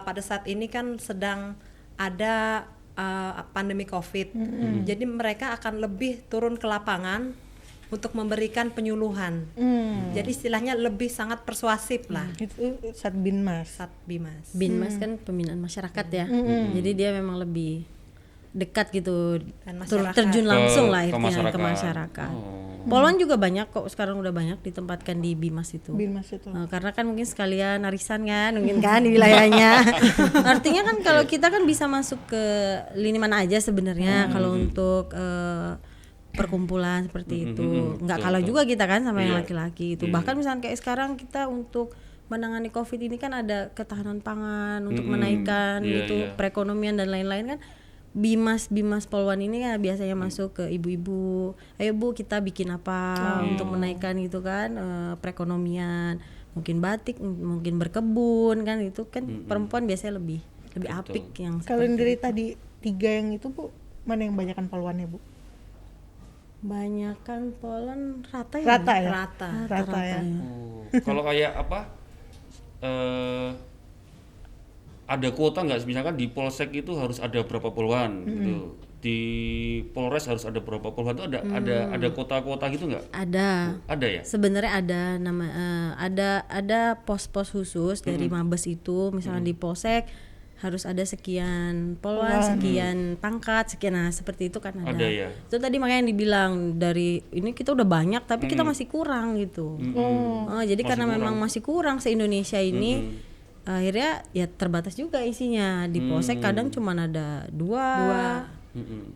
pada saat ini kan sedang ada pandemi COVID. Jadi mereka akan lebih turun ke lapangan untuk memberikan penyuluhan. Jadi istilahnya lebih sangat persuasif lah. Itu Satbinmas. Sat Bimas. Binmas kan pembinaan masyarakat ya. Jadi dia memang lebih dekat gitu, Dan masyarakat. terjun langsung Ke lah intinya ke masyarakat. masyarakat. Oh. Poluan juga banyak kok, sekarang udah banyak ditempatkan di Bimas itu. Binmas itu. Karena kan mungkin sekalian arisan kan, mungkin kan di wilayahnya. Artinya kan kalau kita kan bisa masuk ke lini mana aja sebenarnya kalau untuk perkumpulan seperti itu. Nggak kalah juga kita kan sama yang laki-laki itu. Bahkan misalnya kayak sekarang kita untuk menangani COVID ini kan ada ketahanan pangan untuk menaikkan Iya, gitu iya. perekonomian dan lain-lain kan. Bimas Poluan ini kan biasanya masuk ke ibu-ibu, ayo Bu kita bikin apa untuk menaikkan gitu kan perekonomian, mungkin batik, mungkin berkebun kan, itu kan perempuan biasanya lebih apik yang Kalau yang dari tadi 3 yang itu, Bu, mana yang banyakan poluannya, Bu? banyakan Poluan rata ya. Rata ya? Rata. Rata ya. Oh. Kalau kayak apa? Ada kuota nggak? Misalkan di Polsek itu harus ada berapa puluhan gitu. Di Polres harus ada berapa puluhan itu ada kuota-kuota gitu nggak? Ada. Ada ya? Sebenarnya ada ada pos-pos khusus dari Mabes itu, misalnya di Polsek harus ada sekian Poluan, sekian pangkat, sekian, nah seperti itu kan ada. Ada ya? Itu tadi makanya yang dibilang dari ini kita udah banyak tapi kita masih kurang gitu. Jadi Masih karena kurang. memang masih kurang se-Indonesia ini, akhirnya ya terbatas juga isinya. Di Polsek kadang cuma ada dua.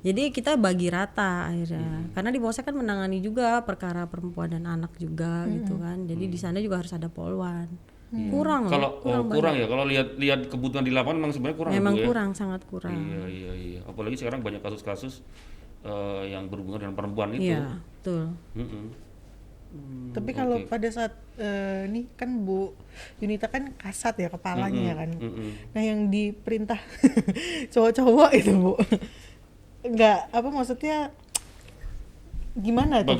Jadi kita bagi rata akhirnya. Karena di Polsek kan menangani juga perkara perempuan dan anak juga gitu kan. Jadi di sana juga harus ada Poluan. Kurang loh. Kalau kurang ya, kalau lihat kebutuhan di lapangan memang sebenarnya kurang. Memang Bu, ya? kurang, sangat kurang. Iya. Apalagi sekarang banyak kasus-kasus yang berhubungan dengan perempuan itu. Iya, betul. Tapi kalau pada saat nih kan Bu Yunita kan kasat ya kepalanya kan. Nah yang diperintah cowok-cowok itu Bu, nggak apa maksudnya gimana tuh?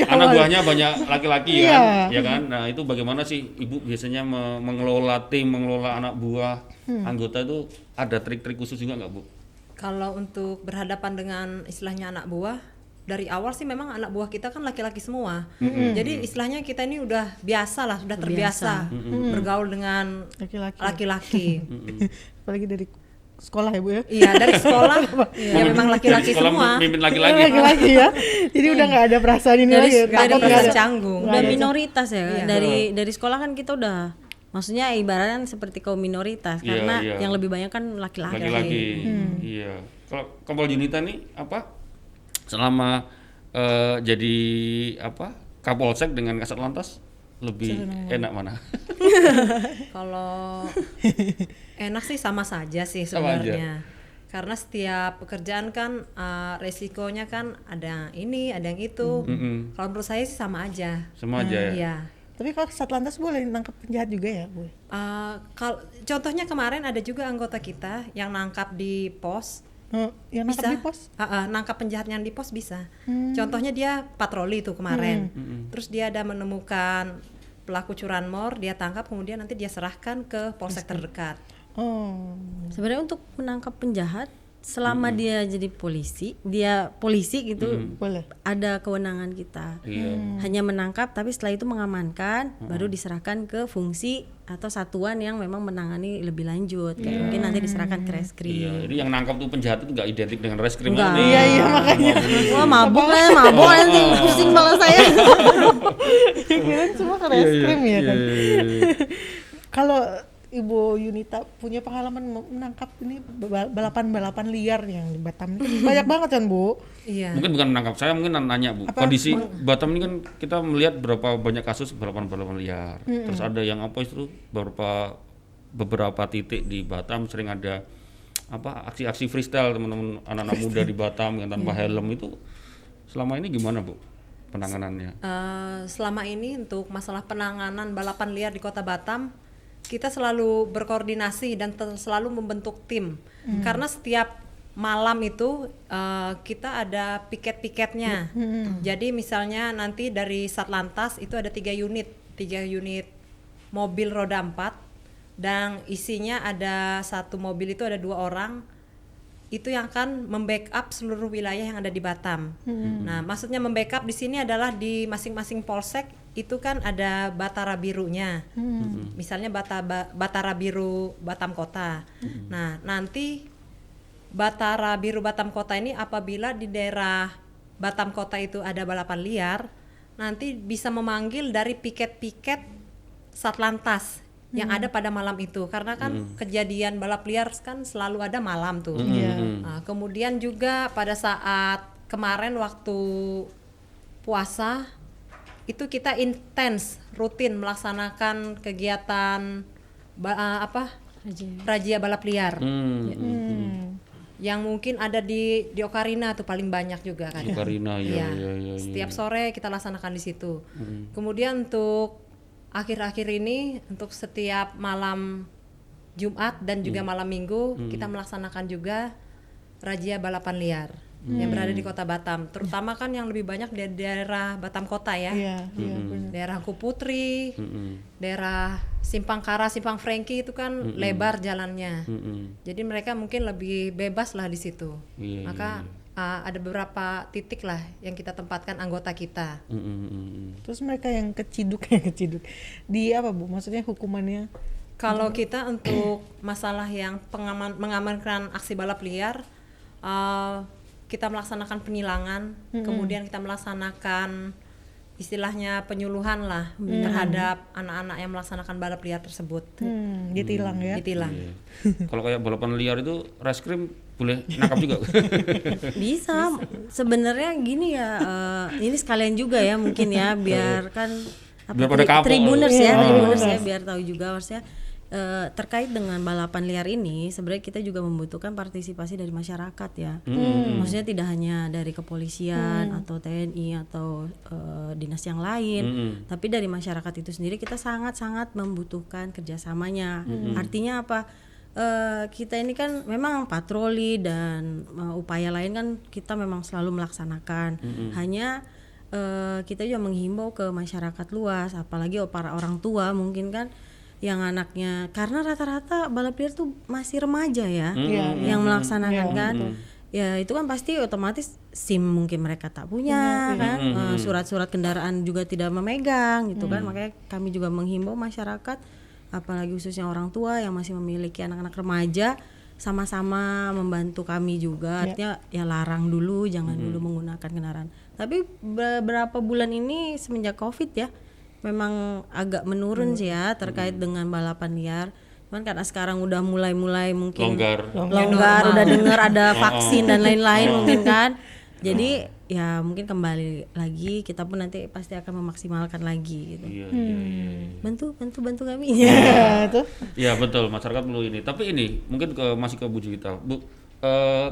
Anak buahnya banyak laki-laki kan, ya kan. Nah itu bagaimana sih Ibu biasanya mengelola tim, mengelola anak buah anggota itu ada trik-trik khusus juga nggak Bu? Kalau untuk berhadapan dengan istilahnya anak buah, dari awal sih memang anak buah kita kan laki-laki semua. Jadi istilahnya kita ini udah biasa lah, sudah terbiasa bergaul dengan laki-laki. Apalagi dari sekolah ya Bu ya? Iya dari sekolah, ya memang laki-laki semua. Mimpin laki-laki. Laki-laki ya. Jadi udah nggak ada perasaan ini lagi. Nggak ada perasaan canggung. Udah minoritas ya. Dari sekolah kan kita udah, maksudnya ibaratnya seperti kaum minoritas karena yang lebih banyak kan laki-laki. Iya. Kalau Kompol Yunita nih apa selama jadi apa Kapolsek dengan Kasat Lantas lebih enak mana? Kalau enak sih sama saja sih sebenarnya. Karena setiap pekerjaan kan resikonya kan ada ini, ada yang itu. Kalau menurut saya sih sama aja. Sama aja ya. Iya. Tapi kalau Kasat Lantas boleh nangkap penjahat juga ya Bu? Contohnya kemarin ada juga anggota kita yang nangkap di pos. Yang nangkap di pos? Nangkap penjahat yang di pos bisa. Contohnya dia patroli tuh kemarin. Terus dia ada menemukan pelaku curanmor, dia tangkap kemudian nanti dia serahkan ke polsek terdekat. Sebenarnya untuk menangkap penjahat selama dia jadi polisi gitu, boleh. Ada kewenangan kita. Hanya menangkap, tapi setelah itu mengamankan, baru diserahkan ke fungsi atau satuan yang memang menangani lebih lanjut. Kayak mungkin nanti diserahkan ke reskrim. Iya, jadi yang nangkap tuh penjahat itu nggak identik dengan reskrim. Iya makanya. Wah mabuk nanti pusing malah saya. Kirain semua ke reskrim ya kan. Kalau Ibu Yunita punya pengalaman menangkap ini balapan liar yang di Batam ini banyak banget kan Bu? Iya. Mungkin bukan menangkap, saya mungkin nanya Bu. Kondisi Batam ini kan kita melihat berapa banyak kasus balapan liar. Terus ada yang apa itu beberapa titik di Batam sering ada apa aksi-aksi freestyle teman-teman anak-anak muda di Batam yang tanpa helm itu. Selama ini gimana Bu penanganannya? Selama ini untuk masalah penanganan balapan liar di Kota Batam, kita selalu berkoordinasi dan selalu membentuk tim. Karena setiap malam itu kita ada piket-piketnya. Jadi misalnya nanti dari Satlantas itu ada 3 unit mobil roda 4 dan isinya ada 1 mobil itu ada 2 orang. Itu yang akan membackup seluruh wilayah yang ada di Batam. Nah, maksudnya membackup di sini adalah di masing-masing polsek itu kan ada batara birunya. Misalnya batara biru Batam Kota. Nah, nanti batara biru Batam Kota ini apabila di daerah Batam Kota itu ada balapan liar, nanti bisa memanggil dari piket-piket Satlantas yang ada pada malam itu, karena kan kejadian balap liar kan selalu ada malam tuh. Nah, kemudian juga pada saat kemarin waktu puasa itu kita intens rutin melaksanakan kegiatan razia balap liar. Yang mungkin ada di Ocarina tuh paling banyak juga kan. Ocarina ya. Setiap sore kita laksanakan di situ. Kemudian untuk akhir-akhir ini untuk setiap malam Jumat dan juga malam Minggu kita melaksanakan juga razia balapan liar yang berada di Kota Batam, terutama kan yang lebih banyak di daerah Batam Kota ya. Daerah Kuputri, daerah Simpang Kara, Simpang Franky itu kan lebar jalannya. Jadi mereka mungkin lebih bebas lah di situ. Maka ada beberapa titik lah yang kita tempatkan anggota kita. Terus mereka yang keciduk di apa Bu? Maksudnya hukumannya? Kalau kita untuk masalah yang mengamankan aksi balap liar, kita melaksanakan penilangan, kemudian kita melaksanakan istilahnya penyuluhan lah terhadap anak-anak yang melaksanakan balap liar tersebut. Ditilang ya? Ditilang. Kalau kayak balapan liar itu reskrim boleh nangkap juga? Bisa. Sebenarnya gini ya, ini sekalian juga ya mungkin ya biar kan biar pada kapok. Tribuners ya biar tahu juga maksudnya terkait dengan balapan liar ini sebenarnya kita juga membutuhkan partisipasi dari masyarakat ya. Maksudnya tidak hanya dari kepolisian atau TNI atau dinas yang lain, tapi dari masyarakat itu sendiri kita sangat-sangat membutuhkan kerjasamanya. Artinya apa? Kita ini kan memang patroli dan upaya lain kan kita memang selalu melaksanakan. Hanya kita juga menghimbau ke masyarakat luas, apalagi para orang tua mungkin kan yang anaknya, karena rata-rata balap liar tuh masih remaja ya, yang melaksanakan kan. Ya itu kan pasti otomatis SIM mungkin mereka tak punya kan, surat-surat kendaraan juga tidak memegang gitu kan. Makanya kami juga menghimbau masyarakat, apalagi khususnya orang tua yang masih memiliki anak-anak remaja, sama-sama membantu kami juga. Artinya ya larang dulu, jangan dulu menggunakan kendaraan. Tapi beberapa bulan ini semenjak COVID ya, memang agak menurun sih ya terkait dengan balapan liar. Cuman karena sekarang udah mulai mungkin longgar, udah dengar ada vaksin dan lain-lain mungkin kan. Jadi ya mungkin kembali lagi, kita pun nanti pasti akan memaksimalkan lagi gitu. Iya. Bantu kami. Iya betul, masyarakat perlu ini. Tapi ini mungkin masih ke Bu Juwita. Bu,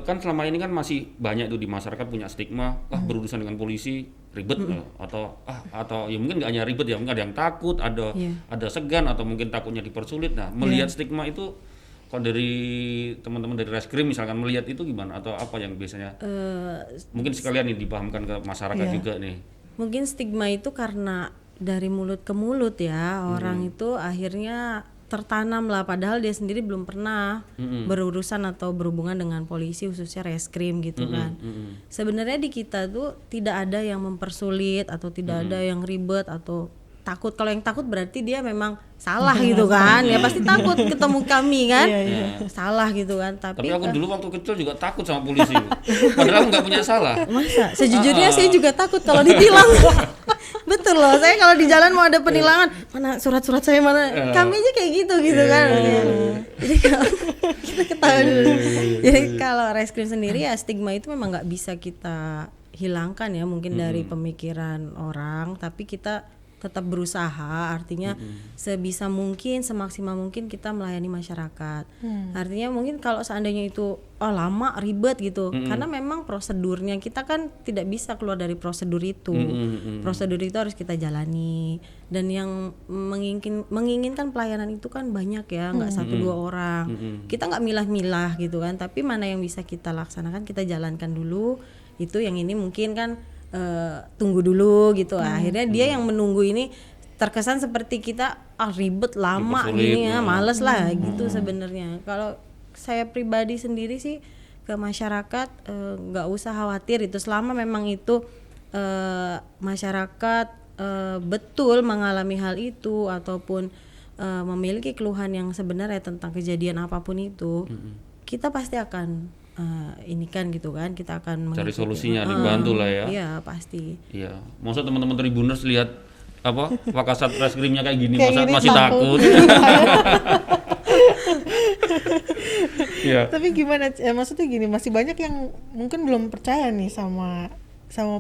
kan selama ini kan masih banyak tuh di masyarakat punya stigma, berurusan dengan polisi ribet, atau ya mungkin nggak hanya ribet ya, mungkin ada yang takut, ada segan, atau mungkin takutnya dipersulit. Nah, melihat stigma itu, kalau dari teman-teman dari Reskrim misalkan melihat itu gimana, atau apa yang biasanya mungkin sekalian nih dipahamkan ke masyarakat juga nih. Mungkin stigma itu karena dari mulut ke mulut ya, orang itu akhirnya tertanam lah, padahal dia sendiri belum pernah berurusan atau berhubungan dengan polisi, khususnya Reskrim gitu kan. Sebenarnya di kita tuh tidak ada yang mempersulit atau tidak ada yang ribet atau takut. Kalau yang takut berarti dia memang salah gitu kan, ya pasti takut ketemu kami kan, salah gitu kan. Tapi aku dulu waktu kecil juga takut sama polisi, padahal nggak punya salah. Masa? Sejujurnya saya juga takut kalau ditilang. Betul loh, saya kalau di jalan mau ada penilangan, mana surat-surat saya mana, kami aja kayak gitu kan. Jadi kalau kita ketahui dulu. Jadi kalau Reskrim sendiri ya stigma itu memang nggak bisa kita hilangkan ya, mungkin dari pemikiran orang, tapi kita tetap berusaha, artinya sebisa mungkin, semaksimal mungkin kita melayani masyarakat. Artinya mungkin kalau seandainya itu lama, ribet gitu, karena memang prosedurnya kita kan tidak bisa keluar dari prosedur itu. Prosedur itu harus kita jalani, dan yang menginginkan pelayanan itu kan banyak ya, nggak 1-2 orang. Kita nggak milah-milah gitu kan, tapi mana yang bisa kita laksanakan kita jalankan dulu. Itu yang ini mungkin kan tunggu dulu gitu. Akhirnya dia yang menunggu ini terkesan seperti kita ribet lama gini ya, males lah gitu sebenarnya. Kalau saya pribadi sendiri sih ke masyarakat nggak usah khawatir itu, selama memang itu masyarakat betul mengalami hal itu ataupun memiliki keluhan yang sebenarnya tentang kejadian apapun itu, kita pasti akan ini kan gitu kan, kita akan cari solusinya, dibantu lah ya. Iya pasti. Iya, maksud teman-teman Tribuners lihat apa Wakasat Reskrimnya kayak gini, kayak masa masih takut. Ya. Tapi gimana? Maksudnya gini, masih banyak yang mungkin belum percaya nih sama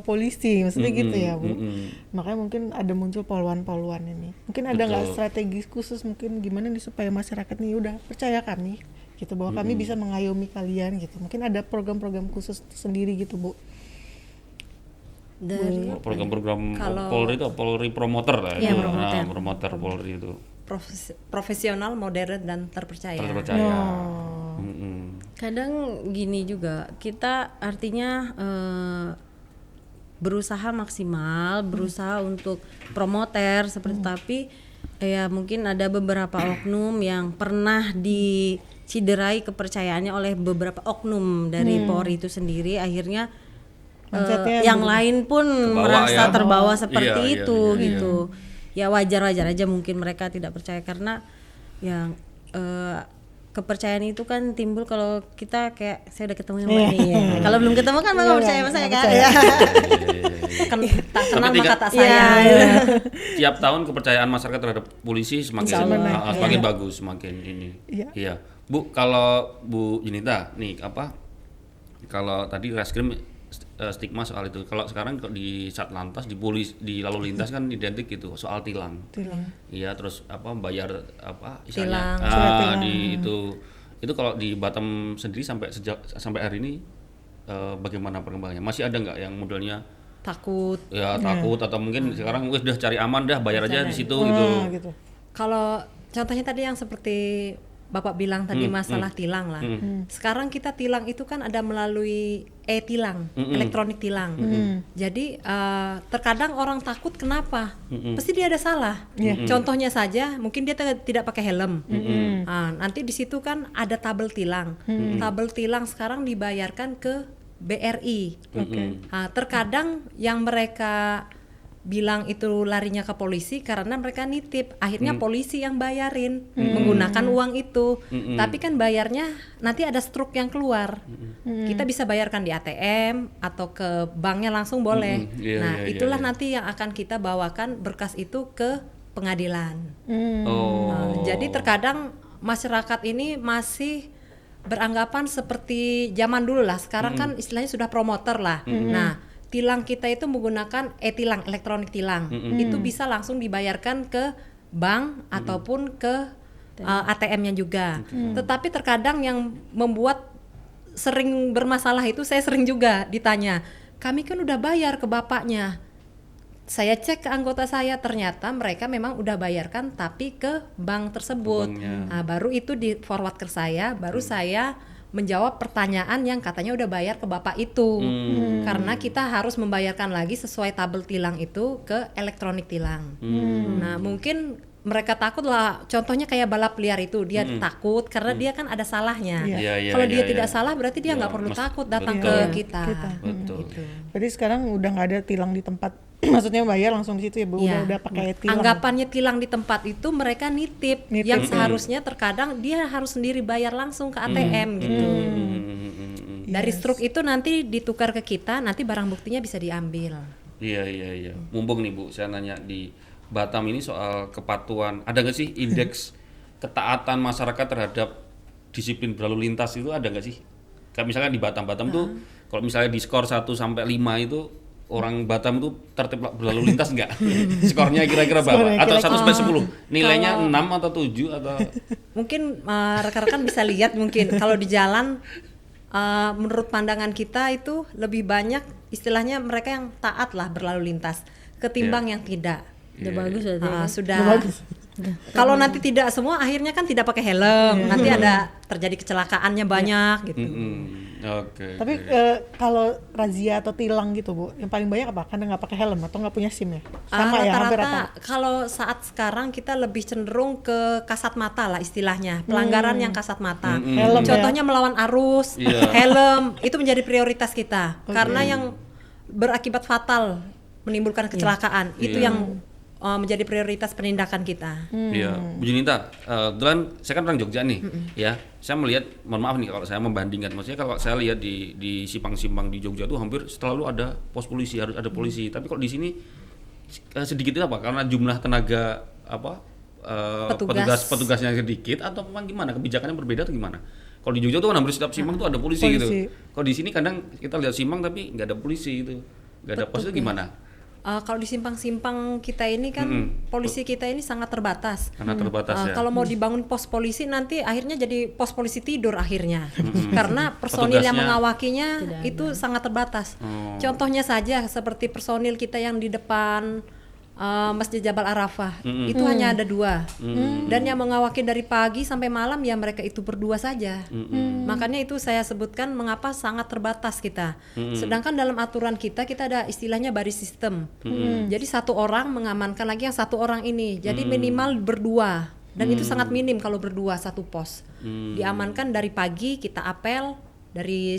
polisi, maksudnya gitu ya Bu. Makanya mungkin ada muncul poluan-poluan ini. Mungkin ada nggak strategi khusus mungkin gimana nih supaya masyarakat nih udah percaya kami gitu, bahwa kami bisa mengayomi kalian gitu. Mungkin ada program-program khusus sendiri gitu Bu. Dari program-program Polri itu Polri promoter lah ya, itu. promoter Polri itu. Profesional, modern dan terpercaya. Kadang gini juga, kita artinya berusaha maksimal, berusaha untuk promoter seperti, tapi ya mungkin ada beberapa oknum yang pernah diciderai kepercayaannya oleh beberapa oknum dari Polri itu sendiri, akhirnya yang lain pun merasa terbawa seperti itu gitu. Ya wajar-wajar aja mungkin mereka tidak percaya, karena yang kepercayaan itu kan timbul kalau kita kayak saya udah ketemu sama ini. Kalau belum ketemu kan nggak percaya sama saya kan. Kan tak kenal maka tak sayang. Tiap tahun kepercayaan masyarakat terhadap polisi semakin bagus, semakin ini. Iya. Bu, kalau Bu Junita nih apa? Kalau tadi Reskrim stigma soal itu. Kalau sekarang di Satlantas, di di lalu lintas kan identik gitu soal tilang. Iya, terus bayar istilahnya Tilang. di itu kalau di Batam sendiri sampai hari ini bagaimana perkembangannya? Masih ada nggak yang modelnya Takut. ya takut atau mungkin sekarang udah cari aman dah, bayar aja di situ gitu. Kalau contohnya tadi yang seperti Bapak bilang tadi masalah tilang lah. Sekarang kita tilang itu kan ada melalui e-tilang, elektronik tilang. Jadi terkadang orang takut kenapa? Pasti dia ada salah. Contohnya saja, mungkin dia tidak pakai helm. Nanti di situ kan ada tabel tilang. Tabel tilang sekarang dibayarkan ke BRI. Terkadang yang mereka bilang itu larinya ke polisi karena mereka nitip, akhirnya polisi yang bayarin menggunakan uang itu. Tapi kan bayarnya nanti ada struk yang keluar. Kita bisa bayarkan di ATM atau ke banknya langsung boleh. Itulah nanti yang akan kita bawakan berkas itu ke pengadilan. Jadi terkadang masyarakat ini masih beranggapan seperti zaman dulu lah. Sekarang kan istilahnya sudah promoter lah. Nah, tilang kita itu menggunakan e-tilang, elektronik tilang. Itu bisa langsung dibayarkan ke bank ataupun ke ATM-nya juga. Tetapi terkadang yang membuat sering bermasalah itu, saya sering juga ditanya, kami kan udah bayar ke bapaknya. Saya cek ke anggota saya, ternyata mereka memang udah bayarkan tapi ke bank tersebut. Baru itu di forward ke saya, baru saya menjawab pertanyaan yang katanya udah bayar ke bapak itu. Karena kita harus membayarkan lagi sesuai tabel tilang itu ke elektronik tilang. Nah, mungkin mereka takut lah, contohnya kayak balap liar itu, dia takut karena dia kan ada salahnya. Kalau dia tidak salah berarti dia nggak perlu takut datang ke kita. Betul. Gitu. Berarti sekarang udah nggak ada tilang di tempat, maksudnya bayar langsung di situ ya Bu, udah pakai tilang. Anggapannya tilang di tempat itu mereka nitip yang seharusnya terkadang dia harus sendiri bayar langsung ke ATM gitu. Dari struk itu nanti ditukar ke kita, nanti barang buktinya bisa diambil. Iya. Mumpung nih Bu, saya nanya di Batam ini soal kepatuhan, ada nggak sih indeks ketaatan masyarakat terhadap disiplin berlalu lintas itu ada nggak sih? Kayak misalnya di Batam tuh, kalau misalnya di skor 1 sampai 5 itu orang Batam tuh tertib berlalu lintas nggak? Skornya kira-kira berapa? Atau 1 sampai 10? Nilainya 6 atau 7 atau? Mungkin rekan-rekan bisa lihat mungkin kalau di jalan menurut pandangan kita itu lebih banyak istilahnya mereka yang taat lah berlalu lintas ketimbang yang tidak. Udah bagus sudah. Kalau nanti tidak semua akhirnya kan tidak pakai helm, nanti ada terjadi kecelakaannya banyak gitu. Tapi kalau razia atau tilang gitu Bu, yang paling banyak apa? Karena nggak pakai helm atau nggak punya SIM ya? Sama ya, hampir rata. Kalau saat sekarang kita lebih cenderung ke kasat mata lah istilahnya, pelanggaran yang kasat mata. Helm contohnya melawan arus, helm itu menjadi prioritas kita karena yang berakibat fatal menimbulkan kecelakaan itu yang menjadi prioritas penindakan kita. Iya, Bu Junita, kebetulan saya kan orang Jogja nih, ya. Saya melihat, mohon maaf nih kalau saya membandingkan, maksudnya kalau saya lihat di simpang-simpang di Jogja tuh hampir selalu ada pos polisi, harus ada polisi. Tapi kalau di sini sedikit itu apa? Karena jumlah tenaga petugasnya sedikit atau memang gimana? Kebijakannya berbeda atau gimana? Kalau di Jogja tuh kan hampir setiap simpang tuh ada polisi gitu. Kalau di sini kadang kita lihat simpang tapi nggak ada polisi gitu, nggak ada pos, itu gimana? Kalau di simpang-simpang kita ini kan polisi kita ini sangat terbatas. Karena terbatas ya. Kalau mau dibangun pos polisi nanti akhirnya jadi pos polisi tidur akhirnya. Karena personil yang mengawakinya itu sangat terbatas. Contohnya saja seperti personil kita yang di depan Masjid Jabal Arafah itu hanya ada 2 dan yang mengawaki dari pagi sampai malam ya mereka itu berdua saja. Makanya itu saya sebutkan mengapa sangat terbatas kita. Sedangkan dalam aturan kita ada istilahnya baris sistem. Jadi 1 orang mengamankan lagi yang 1 orang ini. Jadi minimal berdua dan itu sangat minim kalau berdua 1 pos. Diamankan dari pagi kita apel, dari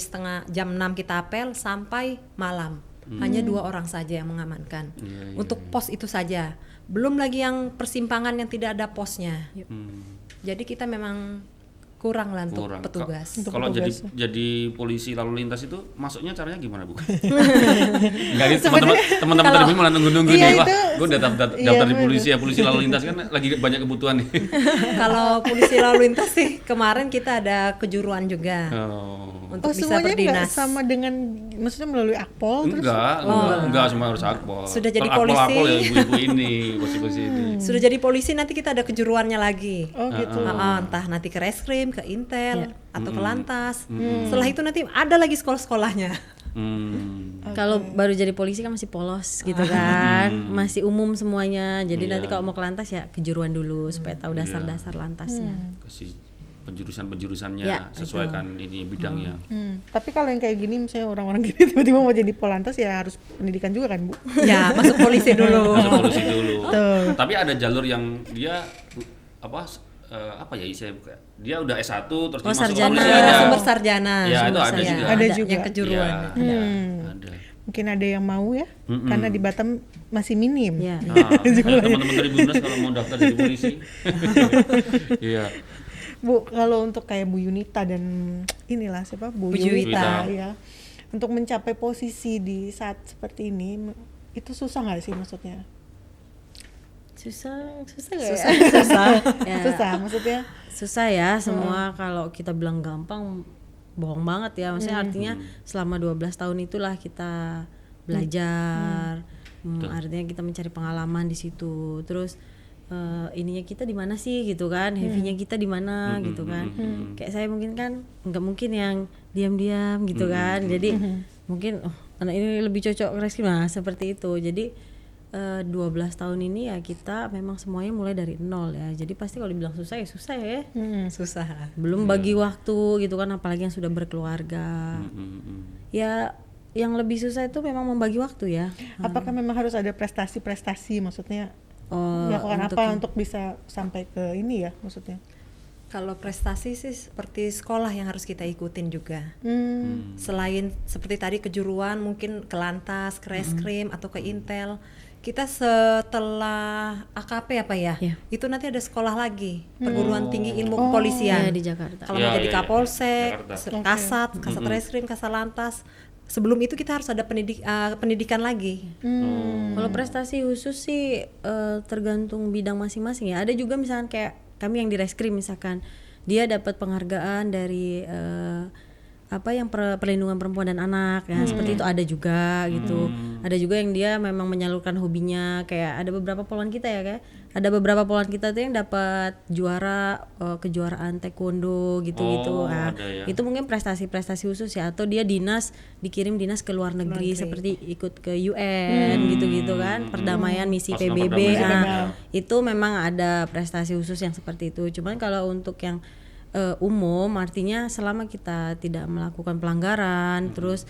jam 6 kita apel sampai malam. Hanya 2 orang saja yang mengamankan untuk pos itu saja, belum lagi yang persimpangan yang tidak ada posnya. Jadi kita memang kurang lah untuk Kurang. petugas. Untuk Kalau petugas. jadi polisi lalu lintas itu masuknya caranya gimana, Bu? Enggak gitu, teman-teman tadi malah nunggu-nunggu Iya, nih, wah, itu. gue daftar Iya, di bener. polisi ya, polisi lalu lintas kan lagi banyak kebutuhan nih. Kalau polisi lalu lintas sih kemarin kita ada kejuruan juga Oh. untuk bisa semuanya nggak berdinas. sama dengan, maksudnya melalui akpol terus? Enggak semua harus akpol. Sudah jadi Kalau akpol polisi. ya ibu-ibu ini, polisi-polisi ini. Sudah jadi polisi nanti kita ada kejuruannya lagi. Oh gitu. Entah nanti ke reskrim, ke intel, atau ke lantas. Setelah itu nanti ada lagi sekolah-sekolahnya. Kalau baru jadi polisi kan masih polos gitu kan, masih umum semuanya. Jadi nanti kalau mau ke lantas ya kejuruan dulu supaya tahu dasar-dasar lantasnya. Kasih penjurusan-penjurusannya Ya, sesuaikan ini bidangnya. Tapi kalau yang kayak gini misalnya orang-orang gini tiba-tiba mau jadi polantas ya harus pendidikan juga kan, Bu? Ya, masuk polisi dulu. Masuk polisi dulu. Tuh. Tapi ada jalur yang dia apa ya istilahnya, dia udah S1 terus dia masuk sarjana. polisi Ada ada. sumber sarjana. Ya, itu Sumber ada sarjana. juga. Ada juga. yang kejuruan. Iya, ada. Mungkin ada yang mau ya, karena di Batam masih minim. Ya. Nah, teman-teman dari Bumnas kalau mau daftar jadi polisi. Iya. Bu, kalau untuk kayak Bu Yunita dan inilah siapa Bu Bu Yunita Yunita. ya, untuk mencapai posisi di saat seperti ini itu susah nggak sih maksudnya? Susah nggak Susah, ya? susah. Ya, Susah maksudnya? susah ya semua. Kalau kita bilang gampang bohong banget ya, maksudnya artinya selama 12 tahun itulah kita belajar. Artinya kita mencari pengalaman di situ. Terus ininya kita di mana sih gitu kan, heavy-nya kita di mana gitu kan. Kayak saya mungkin kan nggak mungkin yang diam-diam gitu kan. Jadi mungkin anak ini lebih cocok ke reskrim, nah seperti itu. Jadi 12 tahun ini ya kita memang semuanya mulai dari nol ya. Jadi pasti kalau dibilang susah ya susah ya. Susah. Belum bagi waktu gitu kan, apalagi yang sudah berkeluarga. Ya yang lebih susah itu memang membagi waktu ya. Apakah memang harus ada prestasi-prestasi maksudnya? Melakukan untuk apa untuk bisa sampai ke ini ya maksudnya? Kalau prestasi sih seperti sekolah yang harus kita ikutin juga. Selain seperti tadi kejuruan, mungkin ke lantas, ke reskrim atau ke intel. Kita setelah AKP apa ya? Ya. Itu nanti ada sekolah lagi, perguruan tinggi ilmu ya kepolisian. di Jakarta. Kalau Ya, mau jadi ya, ya. Kapolsek, Jakarta. Kasat, Kasat Reskrim, Kasat Lantas. Sebelum itu kita harus ada pendidikan lagi. Kalau prestasi khusus sih tergantung bidang masing-masing ya. Ada juga misalkan kayak kami yang di reskrim misalkan dia dapat penghargaan dari perlindungan perempuan dan anak ya, seperti itu ada juga gitu. Ada juga yang dia memang menyalurkan hobinya, kayak ada beberapa poluan kita ya kayak ada beberapa poluan kita tuh yang dapat juara kejuaraan taekwondo gitu-gitu. Nah, ada ya. itu mungkin prestasi-prestasi khusus ya, atau dia dikirim dinas ke luar negeri seperti ikut ke UN gitu-gitu kan, perdamaian misi Pasukan PBB. perdamaian. Itu memang ada prestasi khusus yang seperti itu. Cuman kalau untuk yang umum artinya selama kita tidak melakukan pelanggaran, terus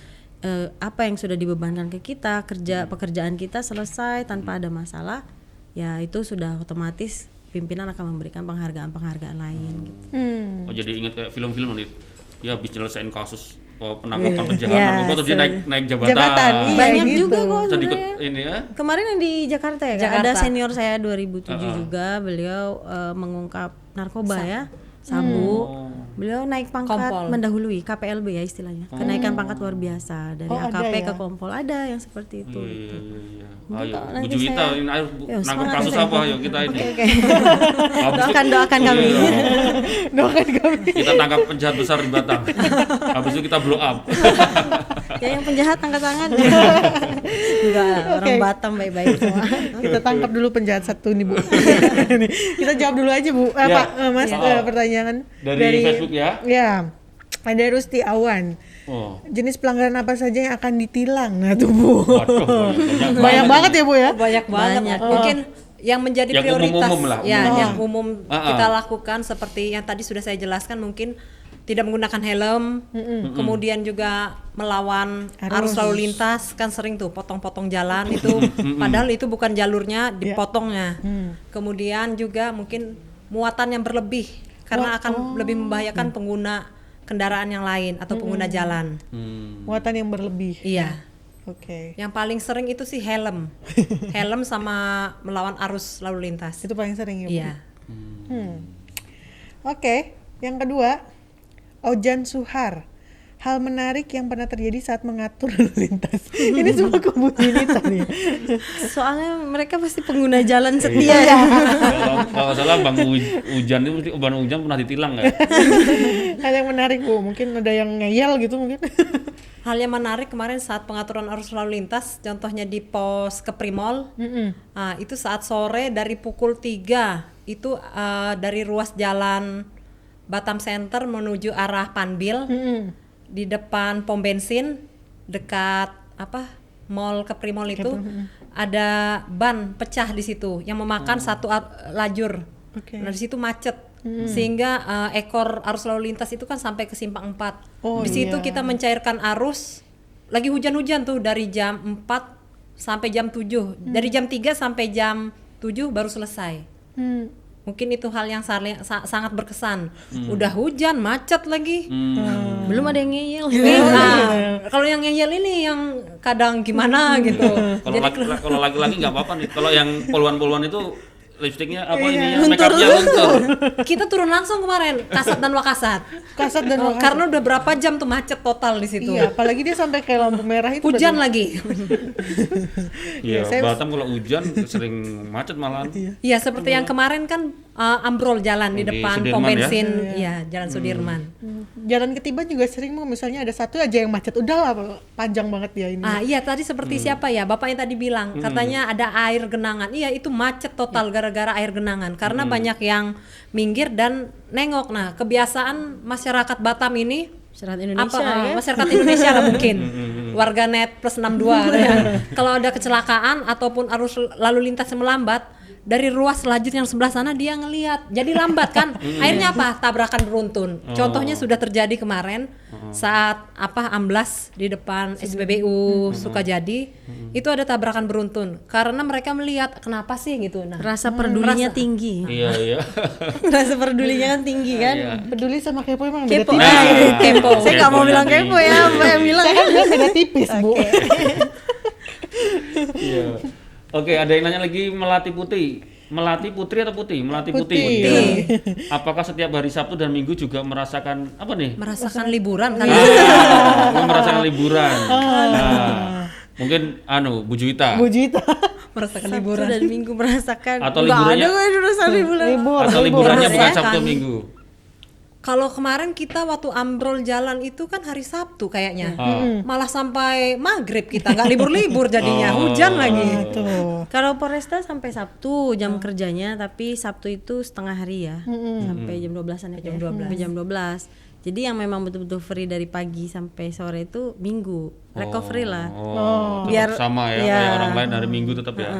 apa yang sudah dibebankan ke kita, pekerjaan kita selesai tanpa ada masalah, ya itu sudah otomatis pimpinan akan memberikan penghargaan-penghargaan lain gitu. Oh, jadi ingat kayak film-film nih. Ya habis nyelesain kasus penangkapan Ya, penjahat, terus dia naik jabatan. Jabatan, iya. Banyak gitu. juga kok Terus ikut sebenarnya. ini ya. Kemarin yang di Jakarta ya, Kak, Jakarta. ada senior saya 2007 juga, beliau mengungkap narkoba ya, sabu. Beliau naik pangkat Kompol. mendahului KPLB ya istilahnya. Kenaikan pangkat luar biasa dari Oh, ada AKP ya? ke Kompol, ada yang seperti itu. Iya. Mungkin Ayo, kalau Bu nanti Juwita, saya- ini ayo Yo, nangkep semangat kasus saya. apa? Yuk kita ini. Oke. Habis itu- Doakan kami. Iya. Doakan kami. Kita tangkap penjahat besar di Batam. Habis itu kita blow up. Ya yang penjahat angkat tangan. Enggak, orang Oke. Batam baik-baik semua. Kita tangkap dulu penjahat satu nih, Bu. Nih, kita jawab dulu aja, Bu. Ya. Pak, Mas, pertanyaan Dari Facebook ya? Ya. Ada Rusti Awan. Oh. Jenis pelanggaran apa saja yang akan ditilang? Nah, tuh, Bu. Waduh, Banyak banget ya, Bu ya? Banyak banget. Banyak. Mungkin yang menjadi Yang prioritas umum-umum lah, ya, umum. yang umum kita lakukan seperti yang tadi sudah saya jelaskan, mungkin tidak menggunakan helm, kemudian juga melawan arus lalu lintas, kan sering tuh potong-potong jalan itu, padahal itu bukan jalurnya, dipotongnya. Kemudian juga mungkin muatan yang berlebih karena akan lebih membahayakan pengguna kendaraan yang lain atau pengguna jalan. Muatan yang berlebih. Iya. Oke. Yang paling sering itu sih helm. Helm sama melawan arus lalu lintas. Itu paling sering ya, Bu? Iya. Oke. Yang kedua, Ojan Suhar. Hal menarik yang pernah terjadi saat mengatur lalu lintas. Ini semua komunitas nih. Soalnya mereka pasti pengguna jalan setia Iya. ya. Kalau salah Bang Ujan itu mesti Bang Ujan pernah ditilang nggak? Hal yang menarik Bu, mungkin ada yang ngeyel gitu mungkin. Hal yang menarik kemarin saat pengaturan arus lalu lintas, contohnya di pos Keprimol, itu saat sore dari pukul 3 itu dari ruas jalan Batam Center menuju arah Panbil, di depan pom bensin dekat Mall Keprimol itu ada ban pecah di situ yang memakan satu lajur. Oke. Nah di situ macet. Sehingga ekor arus lalu lintas itu kan sampai ke simpang 4. Oh, Di situ iya. kita mencairkan arus. Lagi hujan-hujan tuh dari jam 4 sampai jam 7. Dari jam 3 sampai jam 7 baru selesai. Mungkin itu hal yang sangat berkesan. Udah hujan, macet lagi. Belum ada yang ngeyel. Nah, kalau yang ngeyel ini yang kadang gimana gitu. Kalau laki-laki nggak apa-apa nih. Kalau yang poluan-poluan itu lipstiknya make upnya luntur. Kita turun langsung kemarin, Kasat dan Wakasat. Kasat dan Wakasat. Karena udah berapa jam tuh macet total di situ. Iya, apalagi dia sampai kayak lampu merah itu. Hujan lagi. Iya, saya- Batam kalau hujan sering macet malahan. Iya, seperti yang kemarin kan ambrol jalan di Di depan Sudirman pom ya? bensin, ya Jalan Sudirman. Jalan Ketiban juga sering Bu, misalnya ada satu aja yang macet. Udahlah panjang banget dia ini. Iya tadi seperti siapa ya, Bapak yang tadi bilang katanya ada air genangan. Iya itu macet total gara-gara air genangan karena banyak yang minggir dan nengok. Nah kebiasaan masyarakat Batam ini Masyarakat Indonesia ya. masyarakat Indonesia lah mungkin warganet plus 62 ya. Kalau ada kecelakaan ataupun arus lalu lintas yang melambat dari ruas lajur yang sebelah sana dia ngelihat jadi lambat kan akhirnya tabrakan beruntun. Contohnya sudah terjadi kemarin saat amblas di depan SPBU Sukajadi itu ada tabrakan beruntun karena mereka melihat kenapa sih gitu. Nah Rasa pedulinya tinggi. Iya. Rasa pedulinya kan tinggi kan. Iya. Peduli sama kepo emang beda Kepo. tipis. Nah, kepo. Saya nggak mau bilang keponya kepo ya, apa yang bilang Saya kan bilang beda tipis Bu. Iya. Oke, ada yang nanya lagi Melati Putih. Melati Putri atau Putih? Melati Putih. Putih. Iya. Apakah setiap hari Sabtu dan Minggu juga merasakan apa nih? merasakan liburan kan. Merasakan liburan. Nah, mungkin Bu Juwita. Bu Juwita. Merasakan Sabtu liburan. dan Minggu merasakan. Atau Nggak liburannya- ada gue rasa liburan. Atau liburannya bukan Ya, Sabtu kan? Minggu. Kalau kemarin kita waktu ambrol jalan itu kan hari Sabtu kayaknya. Malah sampai maghrib kita nggak libur-libur jadinya, hujan lagi. Tuh. Kalau Polresta sampai Sabtu jam kerjanya, tapi Sabtu itu setengah hari ya. Sampai jam 12-an ya. Sampai jam 12. Jadi yang memang betul-betul free dari pagi sampai sore itu Minggu. Recovery lah. Tetap Biar- sama ya, iya. kayak orang lain hari Minggu tetap ya.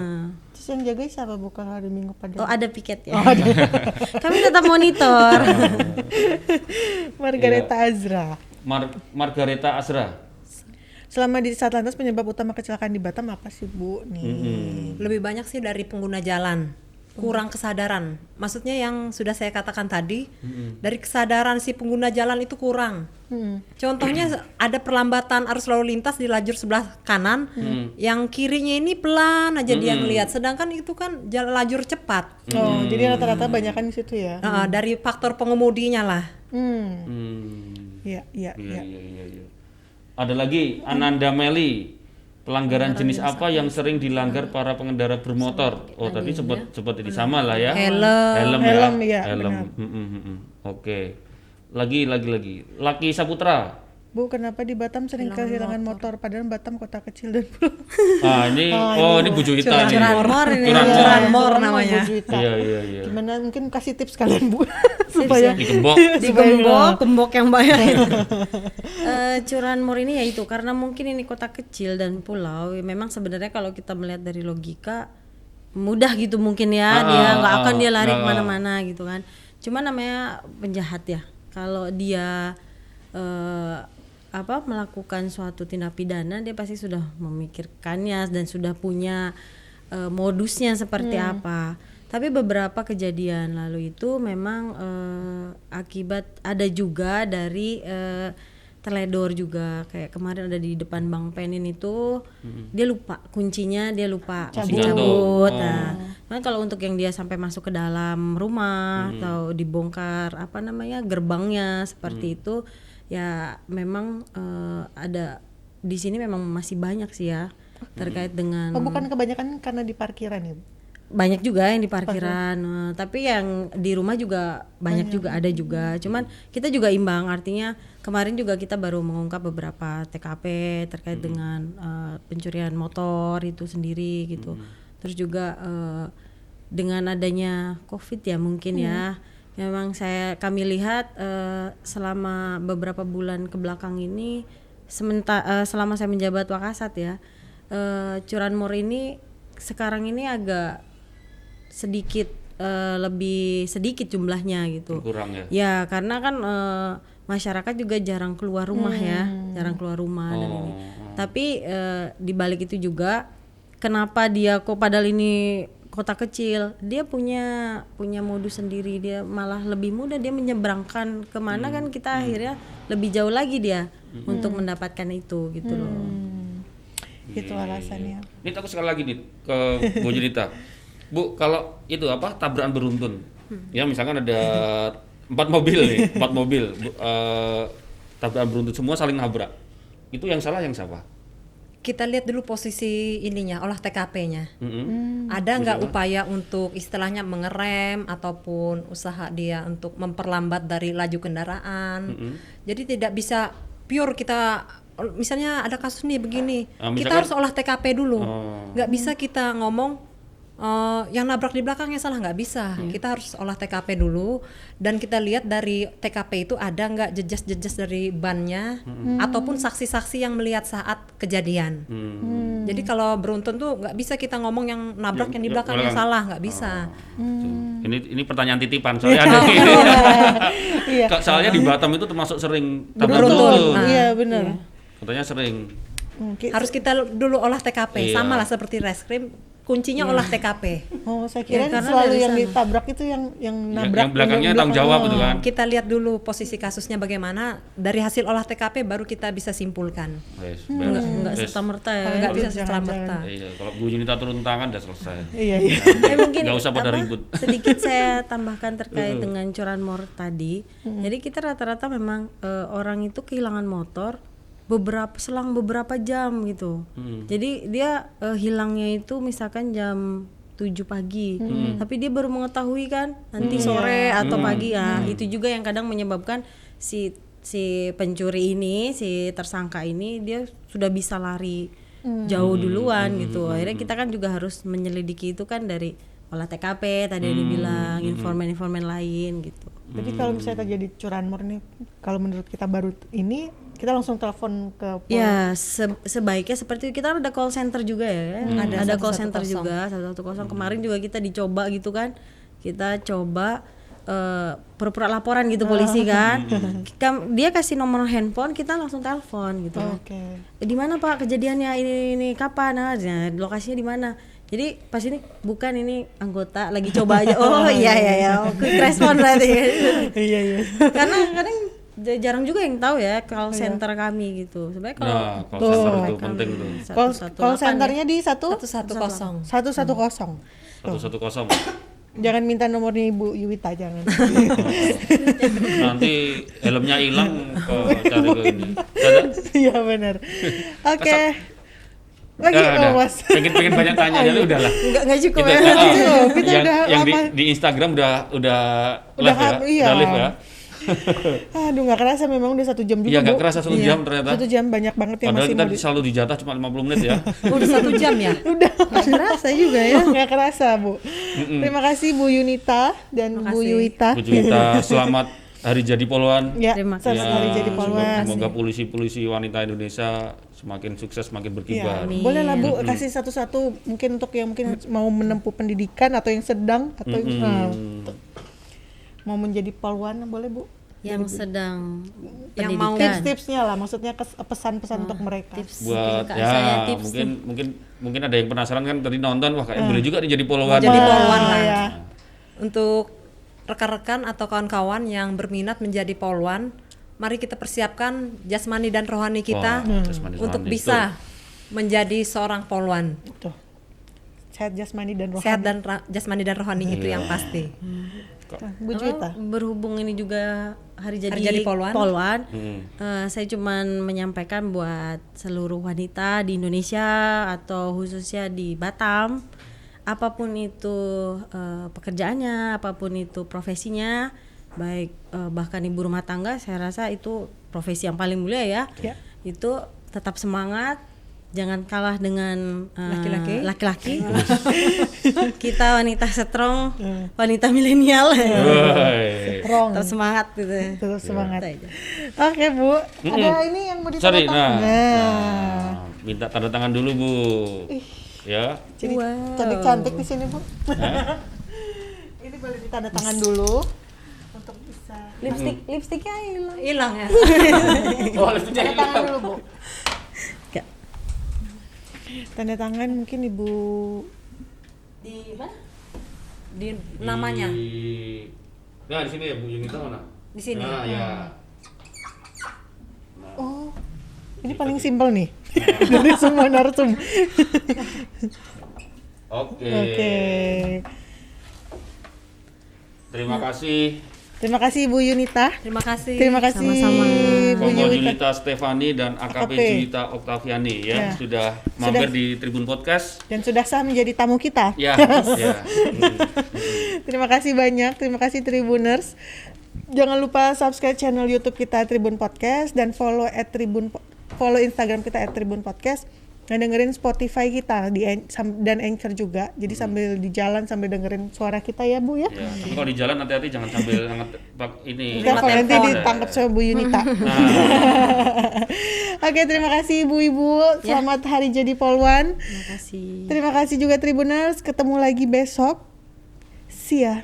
Terus yang jaga siapa Bu kalau hari Minggu pada? Oh ada piket ya. Kami tetap monitor. Margareta Azra. Margareta Azra. Selama di Satlantas penyebab utama kecelakaan di Batam apa sih Bu? Nih. Lebih banyak sih dari pengguna jalan. Kurang kesadaran. Maksudnya yang sudah saya katakan tadi, dari kesadaran si pengguna jalan itu kurang. Contohnya ada perlambatan arus lalu lintas di lajur sebelah kanan, yang kirinya ini pelan aja dia ngelihat, sedangkan itu kan lajur cepat. Oh, jadi rata-rata banyakan di situ ya. Dari faktor pengemudinya lah. Iya. Iya. Ada lagi Ananda Meli. Pelanggaran jenis apa yang sering dilanggar para pengendara bermotor? Oh, tadi sempat ini sama lah ya. Helm, iya, Helm. Oke. Lagi. Laki Saputra. Bu, kenapa di Batam sering kehilangan motor padahal Batam kota kecil dan pulau? Ini Bu Juwita nih. Curanmor ini. Curanmor namanya. Bu Juwita. Iya. Gimana mungkin kasih tips kalian Bu supaya Digembok. Gembok yang bayar. Curanmor ini ya itu karena mungkin ini kota kecil dan pulau. Memang sebenarnya kalau kita melihat dari logika mudah gitu mungkin ya dia nggak akan dia lari kemana-mana gitu kan. Cuma namanya penjahat ya. Kalau dia melakukan suatu tindak pidana dia pasti sudah memikirkannya dan sudah punya modusnya seperti apa. Tapi beberapa kejadian lalu itu memang akibat ada juga dari teledor juga. Kayak kemarin ada di depan Bank Penin itu dia lupa kuncinya, dia lupa cabut. Nah, kan kalau untuk yang dia sampai masuk ke dalam rumah atau dibongkar apa namanya gerbangnya seperti itu, ya memang ada di sini memang masih banyak sih ya terkait dengan. Oh, bukan kebanyakan karena di parkiran ya, Bu? Banyak juga yang di parkiran, tapi yang di rumah juga banyak juga, ada juga. Cuman kita juga imbang, artinya kemarin juga kita baru mengungkap beberapa TKP terkait dengan pencurian motor itu sendiri gitu. Terus juga dengan adanya COVID ya mungkin ya, memang kami lihat selama beberapa bulan kebelakang ini, selama saya menjabat Wakasat ya, curanmor ini sekarang ini agak sedikit lebih sedikit jumlahnya gitu. Kurang ya. Ya karena kan masyarakat juga jarang keluar rumah ya, jarang keluar rumah dan ini. Tapi di balik itu juga kenapa dia kok padahal ini kota kecil, dia punya modus sendiri, dia malah lebih mudah dia menyeberangkan kemana kan kita akhirnya lebih jauh lagi dia untuk mendapatkan itu gitu loh. Itu alasannya. Ini aku sekali lagi nih ke Bu Junita. Bu, kalau itu apa tabrakan beruntun, ya misalkan ada 4 mobil nih, 4 mobil, tabrakan beruntun semua saling nabrak, itu yang salah yang siapa? Kita lihat dulu posisi ininya, olah TKP-nya. Ada nggak upaya untuk istilahnya mengerem ataupun usaha dia untuk memperlambat dari laju kendaraan. Jadi tidak bisa pure kita, misalnya ada kasus nih begini, kita harus olah TKP dulu. Nggak bisa kita ngomong yang nabrak di belakangnya salah, nggak bisa. Kita harus olah TKP dulu dan kita lihat dari TKP itu ada nggak jejas-jejas dari bannya ataupun saksi-saksi yang melihat saat kejadian. Jadi kalau beruntun tuh nggak bisa kita ngomong yang nabrak yang di belakangnya salah, nggak bisa. Ini pertanyaan titipan soalnya ada soalnya di Batam itu termasuk sering tabrakan beruntun. Iya benar. Katanya sering. Harus kita dulu olah TKP, sama lah seperti reskrim. Kuncinya olah TKP. Oh, saya kira karena selalu dari yang sana. ditabrak itu yang nabrak. Yang belakangnya tanggung jawab itu kan. Kita lihat dulu posisi kasusnya bagaimana. Dari hasil olah TKP baru kita bisa simpulkan. Enggak serta-merta ya. Nggak bisa serta-merta. Iya, kalau Bu Junita turun tangan udah selesai. Iya. Mungkin Nggak usah pada ribut. sedikit saya tambahkan terkait dengan curanmor tadi. Jadi kita rata-rata memang orang itu kehilangan motor selang beberapa jam gitu. Jadi dia hilangnya itu misalkan jam 7 pagi, tapi dia baru mengetahui kan nanti sore atau pagi ya. Itu juga yang kadang menyebabkan si pencuri ini, si tersangka ini dia sudah bisa lari jauh duluan gitu. Akhirnya kita kan juga harus menyelidiki itu kan dari olah TKP tadi yang dibilang, informan-informan lain gitu. Jadi kalau misalnya terjadi curanmor nih, kalau menurut kita baru ini kita langsung telepon ke Ya sebaiknya seperti itu. Kita ada call center juga ya, ada call 110. center juga 110. Kemarin juga kita dicoba gitu kan, kita coba pura-pura laporan gitu polisi kan. Dia kasih nomor handphone, kita langsung telepon gitu. Oke. Di mana Pak kejadiannya ini kapan? Nah, lokasinya di mana? Jadi pas ini bukan ini anggota lagi coba aja. Oh iya quick respon berarti. Iya. Karena kadang jarang juga yang tahu ya call center kami gitu. Sebenarnya kalau Call center itu penting tuh. Call centernya di 110. 110. 110. Jangan minta nomornya Ibu Yuwita, jangan. Nanti helmnya hilang cari ke ini. Iya benar. Oke. Lagi Mas. Pengen banyak tanya jadi udahlah. Enggak cukup Kita, ya. Kita udah yang lama. di Instagram udah live ya. Iya. Udah live ya. Aduh nggak kerasa memang udah 1 jam juga. Iya nggak Bu. kerasa 1 jam ternyata. 1 jam banyak banget yang Padahal masih kita mau selalu dijatah cuma 50 menit ya. Udah 1 jam ya? Udah nggak kerasa juga ya. nggak kerasa Bu. Terima kasih Bu Yunita dan Bu Yuwita. Bu Junita, selamat Hari Jadi Poluan. Ya, Terima selamat hari jadi Poluan. Semoga polisi-polisi wanita Indonesia semakin sukses, semakin berkibar. Ya, boleh lah Bu kasih satu-satu mungkin untuk yang mungkin mau menempuh pendidikan atau yang sedang atau mau menjadi poluan boleh Bu? Yang sedang Yang mau pendidikan. Tips-tipsnya lah, maksudnya pesan-pesan untuk mereka. Tips Buat Kak, ya saya tips mungkin ada yang penasaran kan tadi nonton wah kayak boleh juga nih jadi poluan. Jadi poluan lah. ya. Untuk rekan-rekan atau kawan-kawan yang berminat menjadi poluan, mari kita persiapkan jasmani dan rohani kita Wah, jasmani untuk rohani. bisa menjadi seorang polwan. Tuh. Sehat jasmani dan rohani. Sehat dan jasmani dan rohani itu yang pasti. Nah, Bu Juwita. Berhubung ini juga hari jadi Polwan. Saya cuman menyampaikan buat seluruh wanita di Indonesia atau khususnya di Batam, apapun itu pekerjaannya, apapun itu profesinya, baik bahkan ibu rumah tangga, saya rasa itu profesi yang paling mulia ya. Ya. Itu tetap semangat, jangan kalah dengan laki-laki. Kita wanita strong, wanita milenial. Strong. Tetap semangat gitu. Terus semangat. Itu aja. Oke, Bu. Ada ini yang mau Sorry, ditandatangan. nah, minta tanda tangan dulu Bu. Ya. Jadi cantik di sini, Bu. Ini boleh ditanda tangan dulu untuk bisa Lipstiknya hilang. Hilang ya. Oh, lipstiknya tanda tangan dulu, Bu. Enggak. Tanda tangan mungkin Ibu Di mana? Di namanya. Nah, di sini ya Bu Yunita mana? Di sini. Nah, ya. Oh. Ini paling simpel nih. Dari semua narsum. Oke. Oke. Terima kasih Terima kasih Bu Yunita. Terima kasih. Terima kasih Sama-sama. Bu Koko Yunita. Julita Stefani dan AKP AKP. Julita Oktaviani ya, Ya. sudah mampir di Tribun Podcast. Dan sudah sah menjadi tamu kita. Ya, ya. Terima kasih banyak, terima kasih Tribuners. Jangan lupa subscribe channel YouTube kita Tribun Podcast dan follow Instagram kita @Tribun Podcast. Dan dengerin Spotify kita dan Anchor juga. Jadi sambil di jalan sambil dengerin suara kita ya Bu ya. Ya, tapi kalau di jalan hati-hati jangan sambil ini. Kita kalau nanti telepon. ditangkap sama Bu Yunita. Oke, terima kasih Ibu-ibu. Selamat Hari Jadi Polwan. Terima kasih. Terima kasih juga Tribuners. Ketemu lagi besok. See ya.